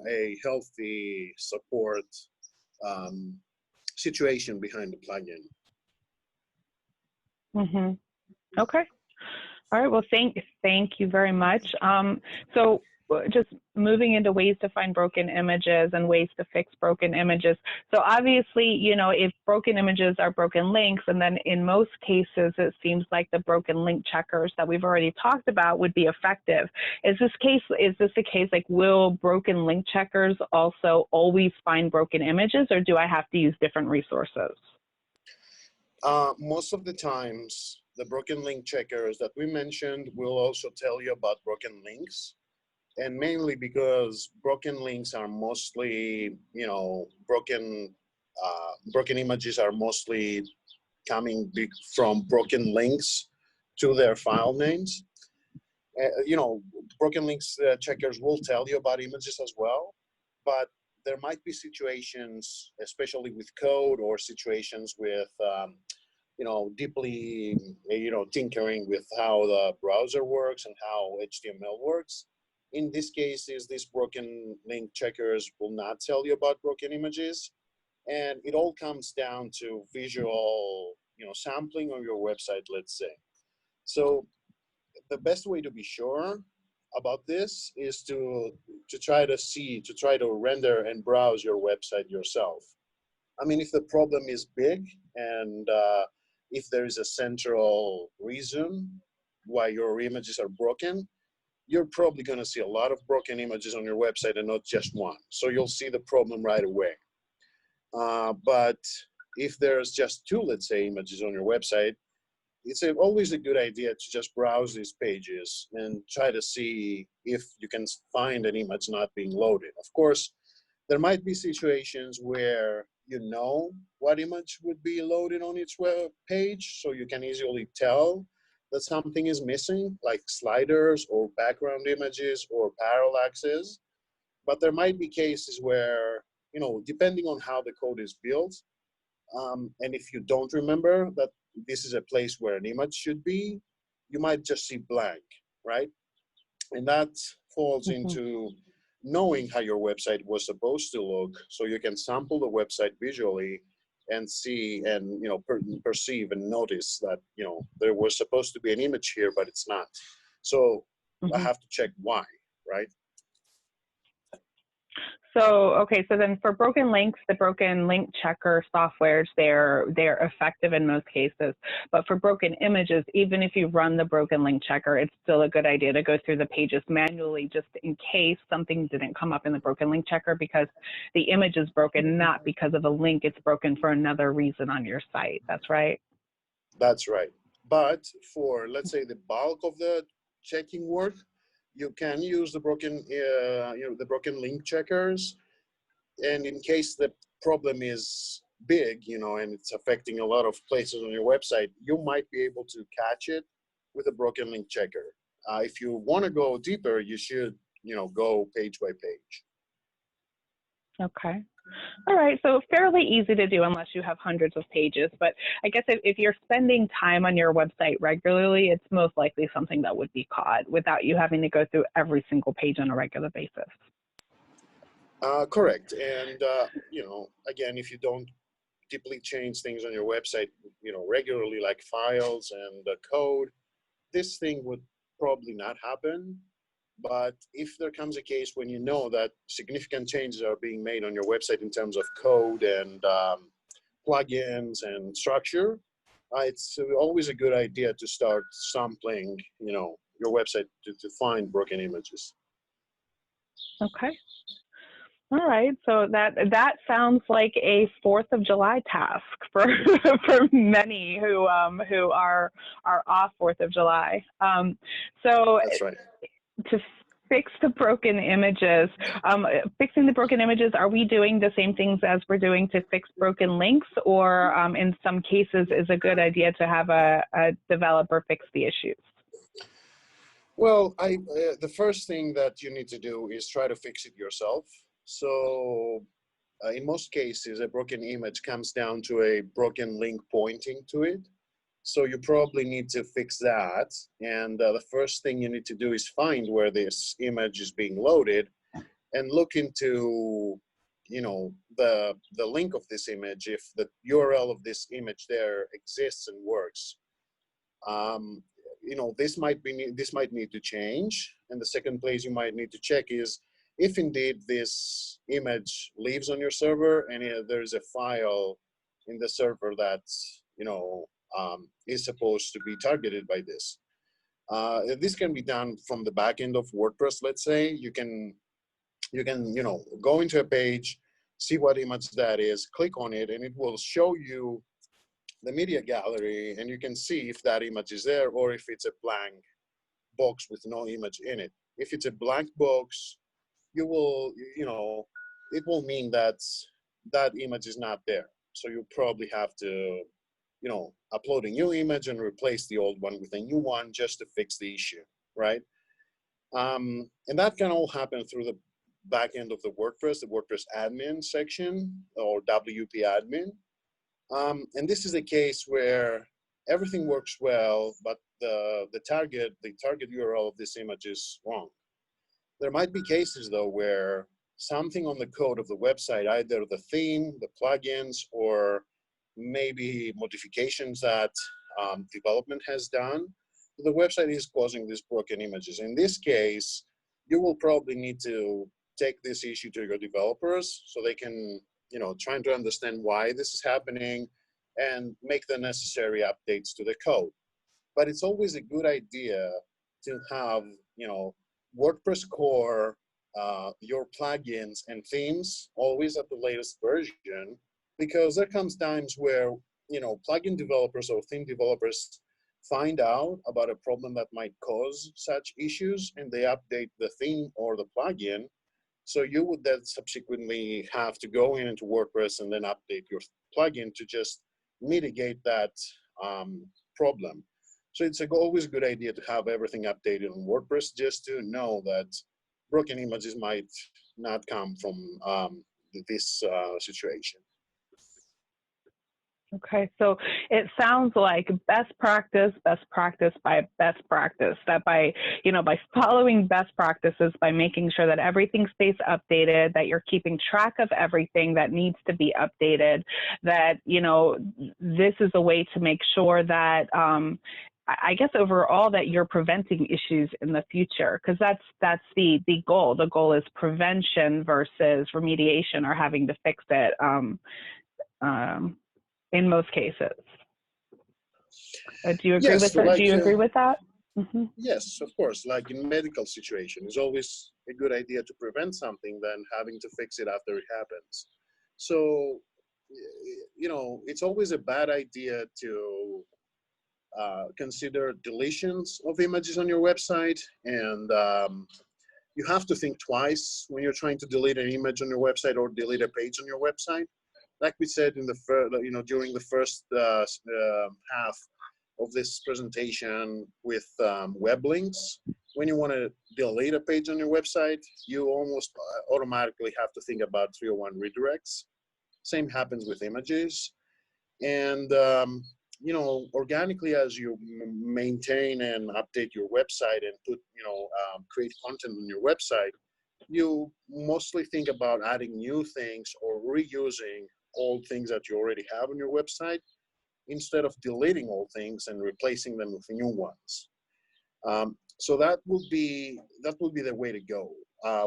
a healthy support situation behind the plugin. Mm-hmm. Okay. All right. Well, thank you very much. So just moving into ways to find broken images and ways to fix broken images. So obviously, if broken images are broken links, and then in most cases, it seems like the broken link checkers that we've already talked about would be effective. Is this the case, like, will broken link checkers also always find broken images, or do I have to use different resources? Most of the times, the broken link checkers that we mentioned will also tell you about broken links. And mainly because broken links are mostly, broken images are mostly coming from broken links to their file names. Broken links checkers will tell you about images as well, but there might be situations, especially with code or situations with, deeply, tinkering with how the browser works and how HTML works. In these cases, these broken link checkers will not tell you about broken images. And it all comes down to visual, sampling on your website, let's say. So the best way to be sure about this is to try to render and browse your website yourself. I mean, if the problem is big and if there is a central reason why your images are broken, you're probably going to see a lot of broken images on your website and not just one. So you'll see the problem right away. But if there's just two, let's say, images on your website, it's always a good idea to just browse these pages and try to see if you can find an image not being loaded. Of course, there might be situations where you know what image would be loaded on each web page, so you can easily tell that something is missing, like sliders or background images or parallaxes. But there might be cases where, depending on how the code is built, and if you don't remember that this is a place where an image should be, you might just see blank, right? And that falls into knowing how your website was supposed to look, so you can sample the website visually and see and perceive and notice that there was supposed to be an image here, but it's not. So I have to check why, right? So, okay, so then for broken links, the broken link checker softwares, they're effective in most cases. But for broken images, even if you run the broken link checker, it's still a good idea to go through the pages manually just in case something didn't come up in the broken link checker because the image is broken, not because of a link, it's broken for another reason on your site. That's right? That's right. But for, let's say, the bulk of the checking work, you can use the broken link checkers, and in case the problem is big, and it's affecting a lot of places on your website, you might be able to catch it with a broken link checker. If you want to go deeper, you should, go page by page. Okay. All right, so fairly easy to do unless you have hundreds of pages, but I guess if you're spending time on your website regularly, it's most likely something that would be caught without you having to go through every single page on a regular basis. Correct. And, again, if you don't deeply change things on your website, regularly, like files and code, this thing would probably not happen. But if there comes a case when you know that significant changes are being made on your website in terms of code and plugins and structure, it's always a good idea to start sampling, your website to find broken images. Okay. All right, so that sounds like a 4th of July task for for many who are off 4th of July. So that's right. To fix the broken images, fixing the broken images, are we doing the same things as we're doing to fix broken links, or in some cases is a good idea to have a developer fix the issues? Well, the first thing that you need to do is try to fix it yourself. So in most cases, a broken image comes down to a broken link pointing to it. So you probably need to fix that. And the first thing you need to do is find where this image is being loaded and look into, the link of this image, if the URL of this image there exists and works. This might need to change. And the second place you might need to check is if indeed this image lives on your server and there's a file in the server that's, is supposed to be targeted by this. This can be done from the back end of WordPress. Let's say you can go into a page, see what image that is, click on it, and it will show you the media gallery, and you can see if that image is there or if it's a blank box with no image in it. If it's a blank box, it will mean that that image is not there. So you probably have to upload a new image and replace the old one with a new one just to fix the issue, right? And that can all happen through the back end of the WordPress admin section, or WP admin. And this is a case where everything works well, but the target URL of this image is wrong. There might be cases though where something on the code of the website, either the theme, the plugins, or maybe modifications that development has done, the website is causing these broken images. In this case, you will probably need to take this issue to your developers so they can, trying to understand why this is happening and make the necessary updates to the code. But it's always a good idea to have, WordPress core, your plugins and themes always at the latest version, because there comes times where, plugin developers or theme developers find out about a problem that might cause such issues, and they update the theme or the plugin. So you would then subsequently have to go into WordPress and then update your plugin to just mitigate that problem. So it's always a good idea to have everything updated on WordPress, just to know that broken images might not come from this situation. Okay, so it sounds like best practice by best practice, that by following best practices, by making sure that everything stays updated, that you're keeping track of everything that needs to be updated, that, this is a way to make sure that, I guess overall, that you're preventing issues in the future, because that's the goal. The goal is prevention versus remediation or having to fix it. In most cases. Do you agree with that? Do you agree with that? Mm-hmm. Yes, of course. Like in medical situation, it's always a good idea to prevent something than having to fix it after it happens. So, it's always a bad idea to consider deletions of images on your website, and you have to think twice when you're trying to delete an image on your website or delete a page on your website. Like we said in the during the first half of this presentation with web links, when you want to delete a page on your website, you almost automatically have to think about 301 redirects. Same happens with images. And, organically, as you maintain and update your website and put, create content on your website, you mostly think about adding new things or reusing old things that you already have on your website, instead of deleting old things and replacing them with new ones. So that would be the way to go.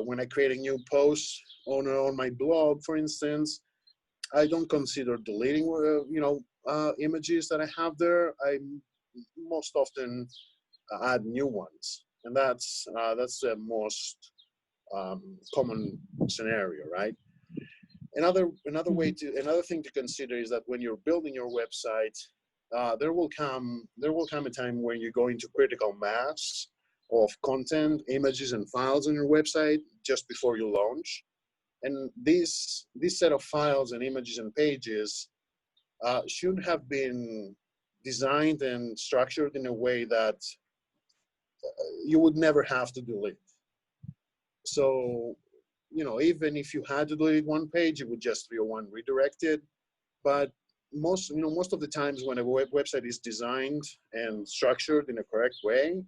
When I create a new post on my blog, for instance, I don't consider deleting images that I have there. I most often add new ones, and that's the most common scenario, right? Another thing to consider is that when you're building your website, there will come a time when you're going to critical mass of content, images, and files on your website just before you launch. And this set of files and images and pages should have been designed and structured in a way that you would never have to delete. So, even if you had to delete one page, it would just be one redirected. But most of the times when a website is designed and structured in a correct way,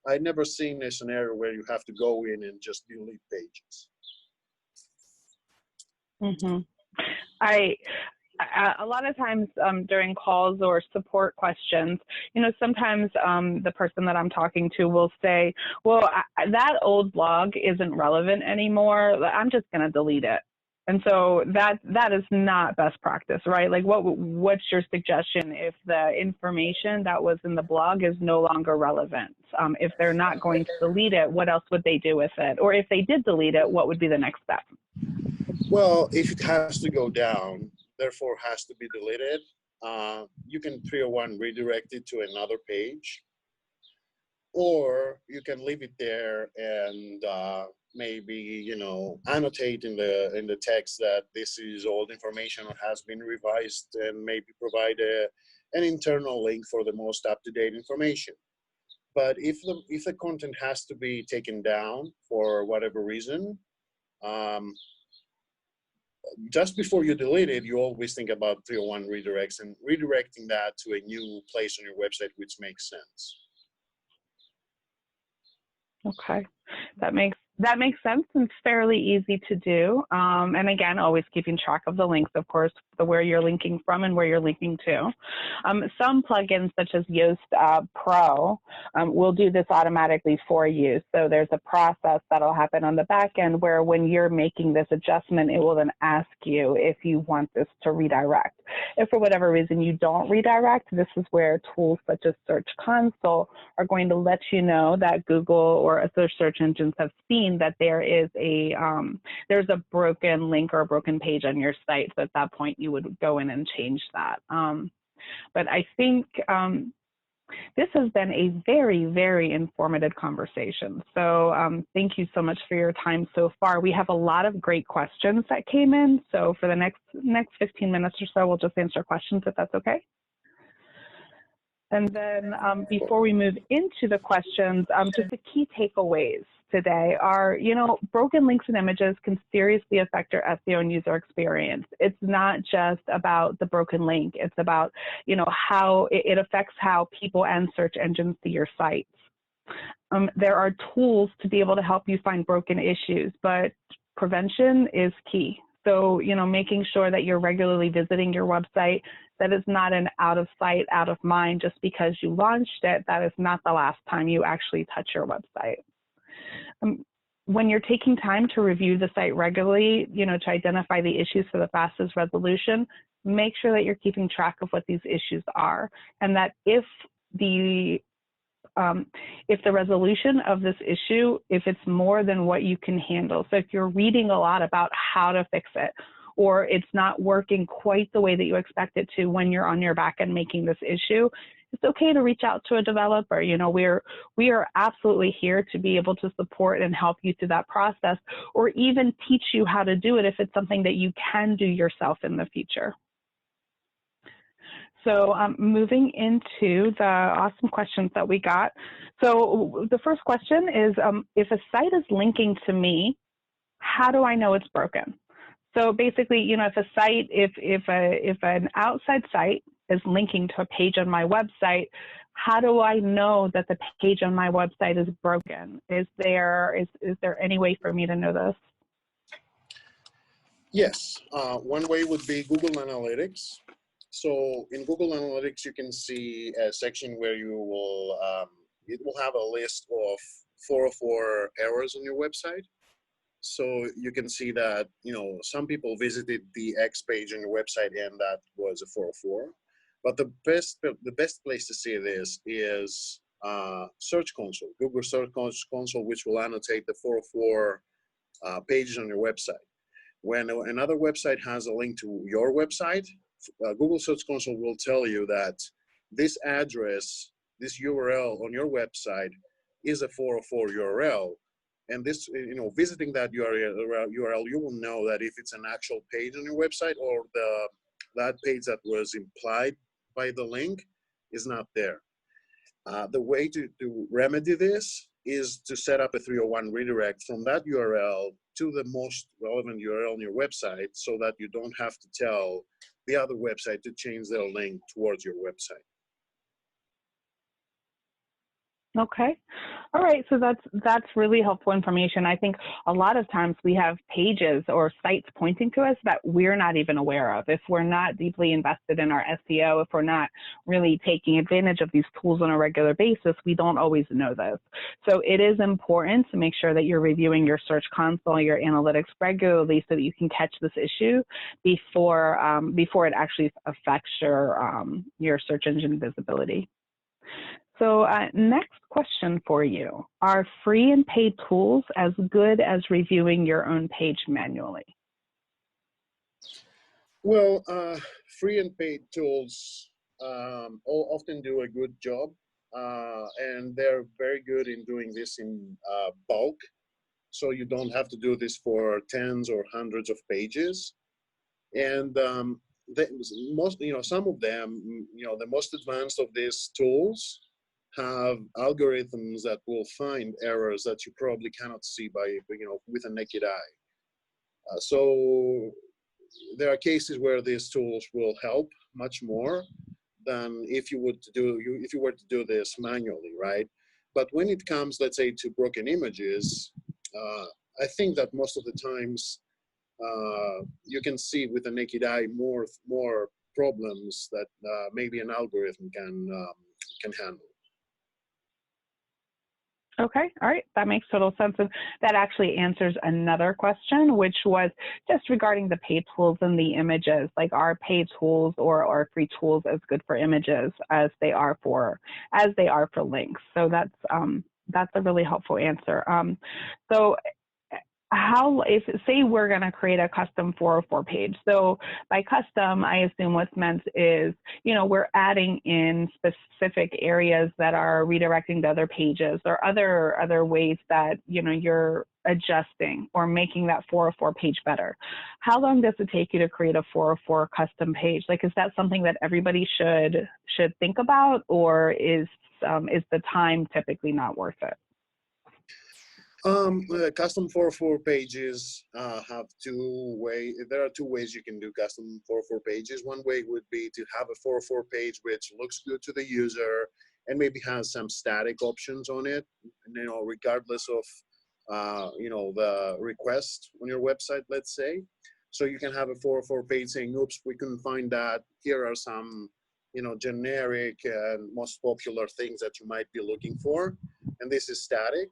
I've never seen a scenario where you have to go in and just delete pages. Mm-hmm. A lot of times during calls or support questions, sometimes the person that I'm talking to will say, well, that old blog isn't relevant anymore. I'm just going to delete it. And so that is not best practice, right? Like what's your suggestion if the information that was in the blog is no longer relevant? If they're not going to delete it, what else would they do with it? Or if they did delete it, what would be the next step? Well, if it has to go down, therefore has to be deleted, you can 301 redirect it to another page, or you can leave it there and maybe annotate in the text that this is old information or has been revised, and maybe provide an internal link for the most up-to-date information. But if the content has to be taken down for whatever reason, just before you delete it, you always think about 301 redirects and redirecting that to a new place on your website, which makes sense. Okay, that makes sense and fairly easy to do. And again, always keeping track of the links, of course, where you're linking from and where you're linking to. Some plugins, such as Yoast Pro, will do this automatically for you. So there's a process that'll happen on the back end where when you're making this adjustment, it will then ask you if you want this to redirect. If for whatever reason you don't redirect, this is where tools such as Search Console are going to let you know that Google or other search engines have seen that there is there's a broken link or a broken page on your site. So at that point, you would go in and change that. But I think this has been a very, very informative conversation. So thank you so much for your time so far. We have a lot of great questions that came in. So for the next 15 minutes or so, we'll just answer questions if that's okay. And then before we move into the questions, just the key takeaways today are, broken links and images can seriously affect your SEO and user experience. It's not just about the broken link. It's about, how it affects how people and search engines see your sites. There are tools to be able to help you find broken issues, but prevention is key. So, making sure that you're regularly visiting your website, that is not an out of sight, out of mind just because you launched it. That is not the last time you actually touch your website. When you're taking time to review the site regularly, to identify the issues for the fastest resolution, make sure that you're keeping track of what these issues are, and that if the resolution of this issue, if it's more than what you can handle. So if you're reading a lot about how to fix it, or it's not working quite the way that you expect it to when you're on your back end making this issue, it's okay to reach out to a developer. We are absolutely here to be able to support and help you through that process, or even teach you how to do it if it's something that you can do yourself in the future. So moving into the awesome questions that we got. So the first question is, if a site is linking to me, how do I know it's broken? So basically, if an outside site is linking to a page on my website, how do I know that the page on my website is broken? Is there any way for me to know this? Yes, one way would be Google Analytics. So in Google Analytics, you can see a section where it will have a list of 404 errors on your website. So you can see that, some people visited the X page on your website and that was a 404. But the best place to see this is Search Console, Google Search Console, which will annotate the 404 pages on your website. When another website has a link to your website, Google Search Console will tell you that this address, this URL on your website is a 404 URL. And this, visiting that URL, you will know that if it's an actual page on your website or that page that was implied by the link is not there. The way to remedy this is to set up a 301 redirect from that URL to the most relevant URL on your website so that you don't have to tell the other website to change their link towards your website. Okay. All right. So that's really helpful information. I think a lot of times we have pages or sites pointing to us that we're not even aware of. If we're not deeply invested in our SEO, if we're not really taking advantage of these tools on a regular basis, we don't always know this. So it is important to make sure that you're reviewing your Search Console, your analytics regularly so that you can catch this issue before it actually affects your search engine visibility. So next question for you. Are free and paid tools as good as reviewing your own page manually? Well, free and paid tools often do a good job, and they're very good in doing this in bulk. So you don't have to do this for tens or hundreds of pages. And most, some of them, the most advanced of these tools have algorithms that will find errors that you probably cannot see by, with a naked eye. So there are cases where these tools will help much more than if you were to do this manually, right? But when it comes, let's say, to broken images, I think that most of the times you can see with the naked eye more problems that maybe an algorithm can handle. Okay, all right, that makes total sense. And that actually answers another question, which was just regarding the paid tools and the images. Like, are paid tools or free tools as good for images as they are for links? So that's a really helpful answer. So if say we're going to create a custom 404 page. So by custom, I assume what's meant is, we're adding in specific areas that are redirecting to other pages or other ways that, you're adjusting or making that 404 page better. How long does it take you to create a 404 custom page? Like, is that something that everybody should think about, or is the time typically not worth it? Custom 404 pages have there are two ways you can do custom 404 pages. One way would be to have a 404 page which looks good to the user and maybe has some static options on it, regardless of, the request on your website, let's say. So you can have a 404 page saying, oops, we couldn't find that. Here are some, generic and most popular things that you might be looking for. And this is static.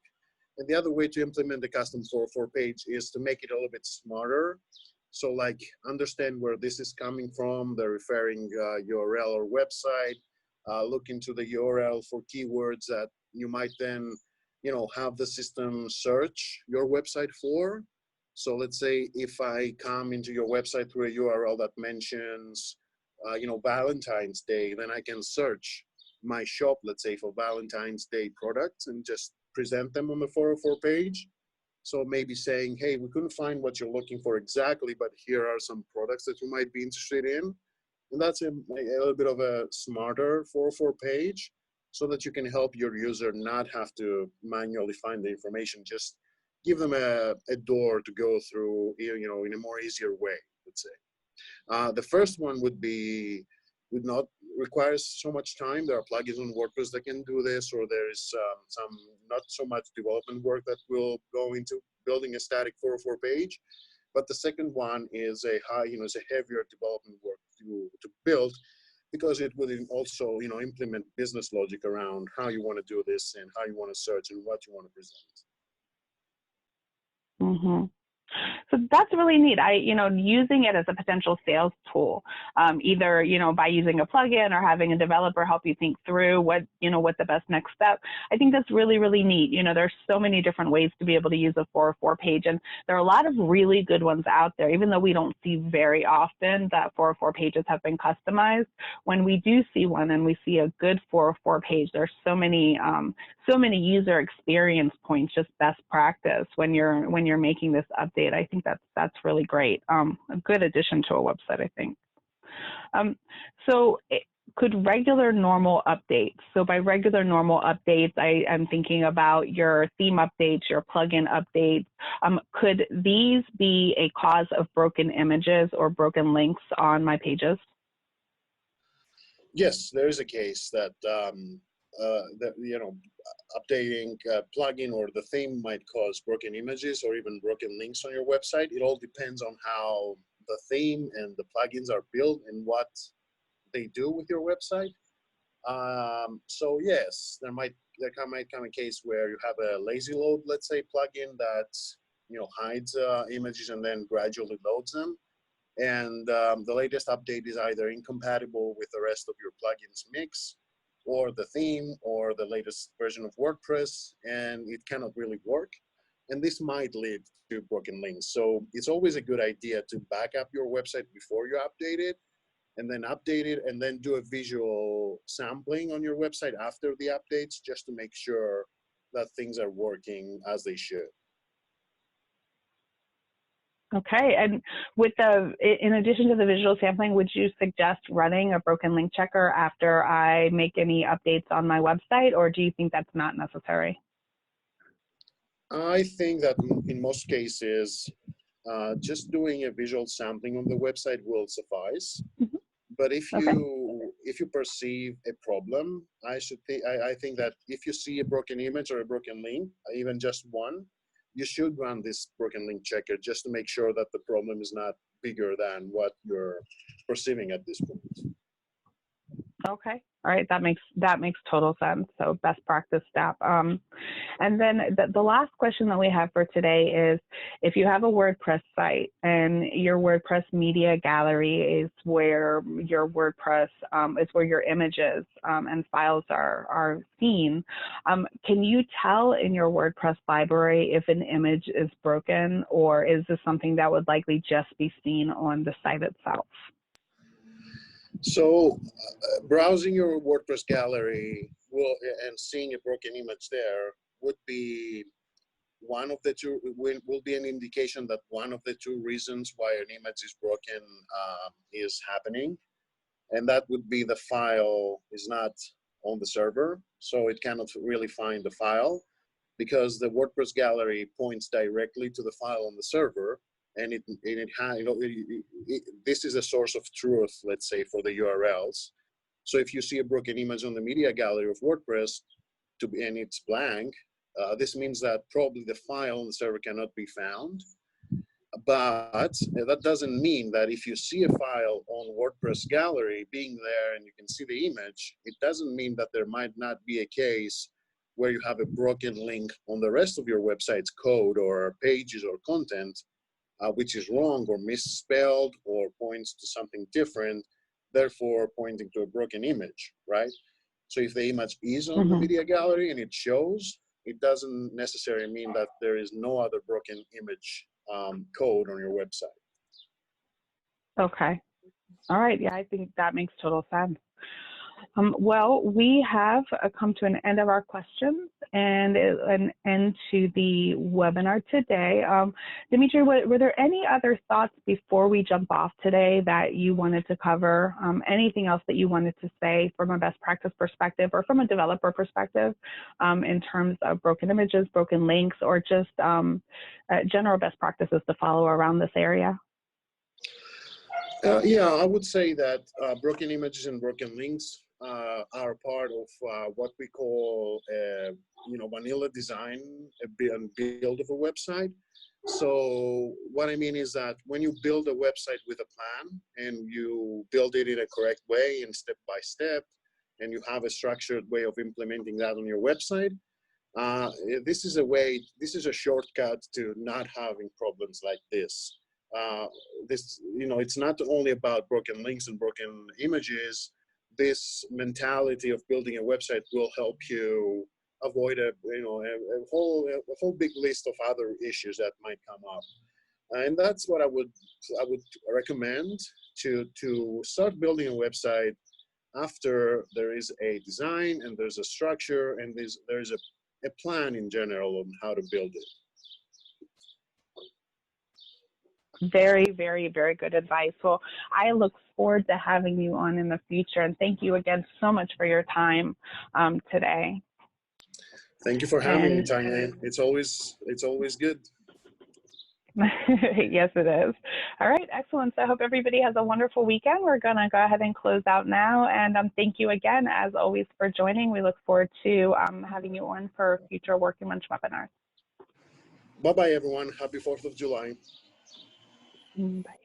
And the other way to implement the custom 404 page is to make it a little bit smarter. So like understand where this is coming from, the referring URL or website, look into the URL for keywords that you might then, have the system search your website for. So let's say if I come into your website through a URL that mentions, Valentine's Day, then I can search my shop, let's say, for Valentine's Day products and just present them on the 404 page. So maybe saying, hey, we couldn't find what you're looking for exactly, but here are some products that you might be interested in. And that's a little bit of a smarter 404 page so that you can help your user not have to manually find the information. Just give them a door to go through, in a more easier way, let's say. The first one would not require so much time. There are plugins on WordPress that can do this, or there's some not so much development work that will go into building a static 404 page. But the second one is a heavier development work to build, because it would also, implement business logic around how you want to do this and how you want to search and what you want to present. Mm-hmm. So that's really neat. Using it as a potential sales tool, either, by using a plugin or having a developer help you think through what the best next step. I think that's really, really neat. There's so many different ways to be able to use a 404 page, and there are a lot of really good ones out there, even though we don't see very often that 404 pages have been customized. When we do see one and we see a good 404 page, there's so many user experience points, just best practice when you're making this update. I think that's really great. A good addition to a website, I think. Could regular normal updates, so by regular normal updates, I'm thinking about your theme updates, your plugin updates, could these be a cause of broken images or broken links on my pages? Yes, there is a case that, updating a plugin or the theme might cause broken images or even broken links on your website. It all depends on how the theme and the plugins are built and what they do with your website. So yes, there might come a case where you have a lazy load, let's say, plugin that hides images and then gradually loads them. And the latest update is either incompatible with the rest of your plugins mix, or the theme, or the latest version of WordPress, and it cannot really work. And this might lead to broken links. So it's always a good idea to back up your website before you update it, and then update it, and then do a visual sampling on your website after the updates, just to make sure that things are working as they should. Okay, and with in addition to the visual sampling, would you suggest running a broken link checker after I make any updates on my website, or do you think that's not necessary? I think that in most cases, just doing a visual sampling on the website will suffice. Mhm. But if Okay. you perceive a problem, I think that if you see a broken image or a broken link, even just one, you should run this broken link checker just to make sure that the problem is not bigger than what you're perceiving at this point. Okay. All right. That makes total sense. So best practice step. And then the last question that we have for today is, if you have a WordPress site and your WordPress media gallery is where your WordPress is where your images and files are seen, can you tell in your WordPress library if an image is broken, or is this something that would likely just be seen on the site itself? So browsing your WordPress gallery and seeing a broken image there would be one of the two, will be an indication that one of the two reasons why an image is broken is happening. And that would be the file is not on the server, so it cannot really find the file, because the WordPress gallery points directly to the file on the server, and this is a source of truth, let's say, for the URLs. So if you see a broken image on the media gallery of WordPress and it's blank, this means that probably the file on the server cannot be found. But that doesn't mean that if you see a file on WordPress gallery being there and you can see the image, it doesn't mean that there might not be a case where you have a broken link on the rest of your website's code or pages or content, which is wrong or misspelled or points to something different, therefore pointing to a broken image, right? So if the image is on the media gallery and it shows, it doesn't necessarily mean that there is no other broken image code on your website. Okay. All right. Yeah, I think that makes total sense. Well, we have come to an end of our questions and an end to the webinar today. Dimitri, were there any other thoughts before we jump off today that you wanted to cover? Anything else that you wanted to say from a best practice perspective or from a developer perspective in terms of broken images, broken links, or just general best practices to follow around this area? Yeah, I would say that broken images and broken links are part of what we call, vanilla design and build of a website. So what I mean is that when you build a website with a plan and you build it in a correct way and step by step, and you have a structured way of implementing that on your website, this is a shortcut to not having problems like this. It's not only about broken links and broken images. This mentality of building a website will help you avoid a whole big list of other issues that might come up. And that's what I would recommend, to start building a website after there is a design and there's a structure and there's a plan in general on how to build it. Very, very, very good advice. Well, I look forward to having you on in the future, and thank you again so much for your time today. Thank you for having me, Tanya. It's always good. Yes, it is. All right, excellent. So I hope everybody has a wonderful weekend. We're going to go ahead and close out now, and thank you again, as always, for joining. We look forward to having you on for future Working Lunch webinars. Bye-bye, everyone. Happy 4th of July. Bye.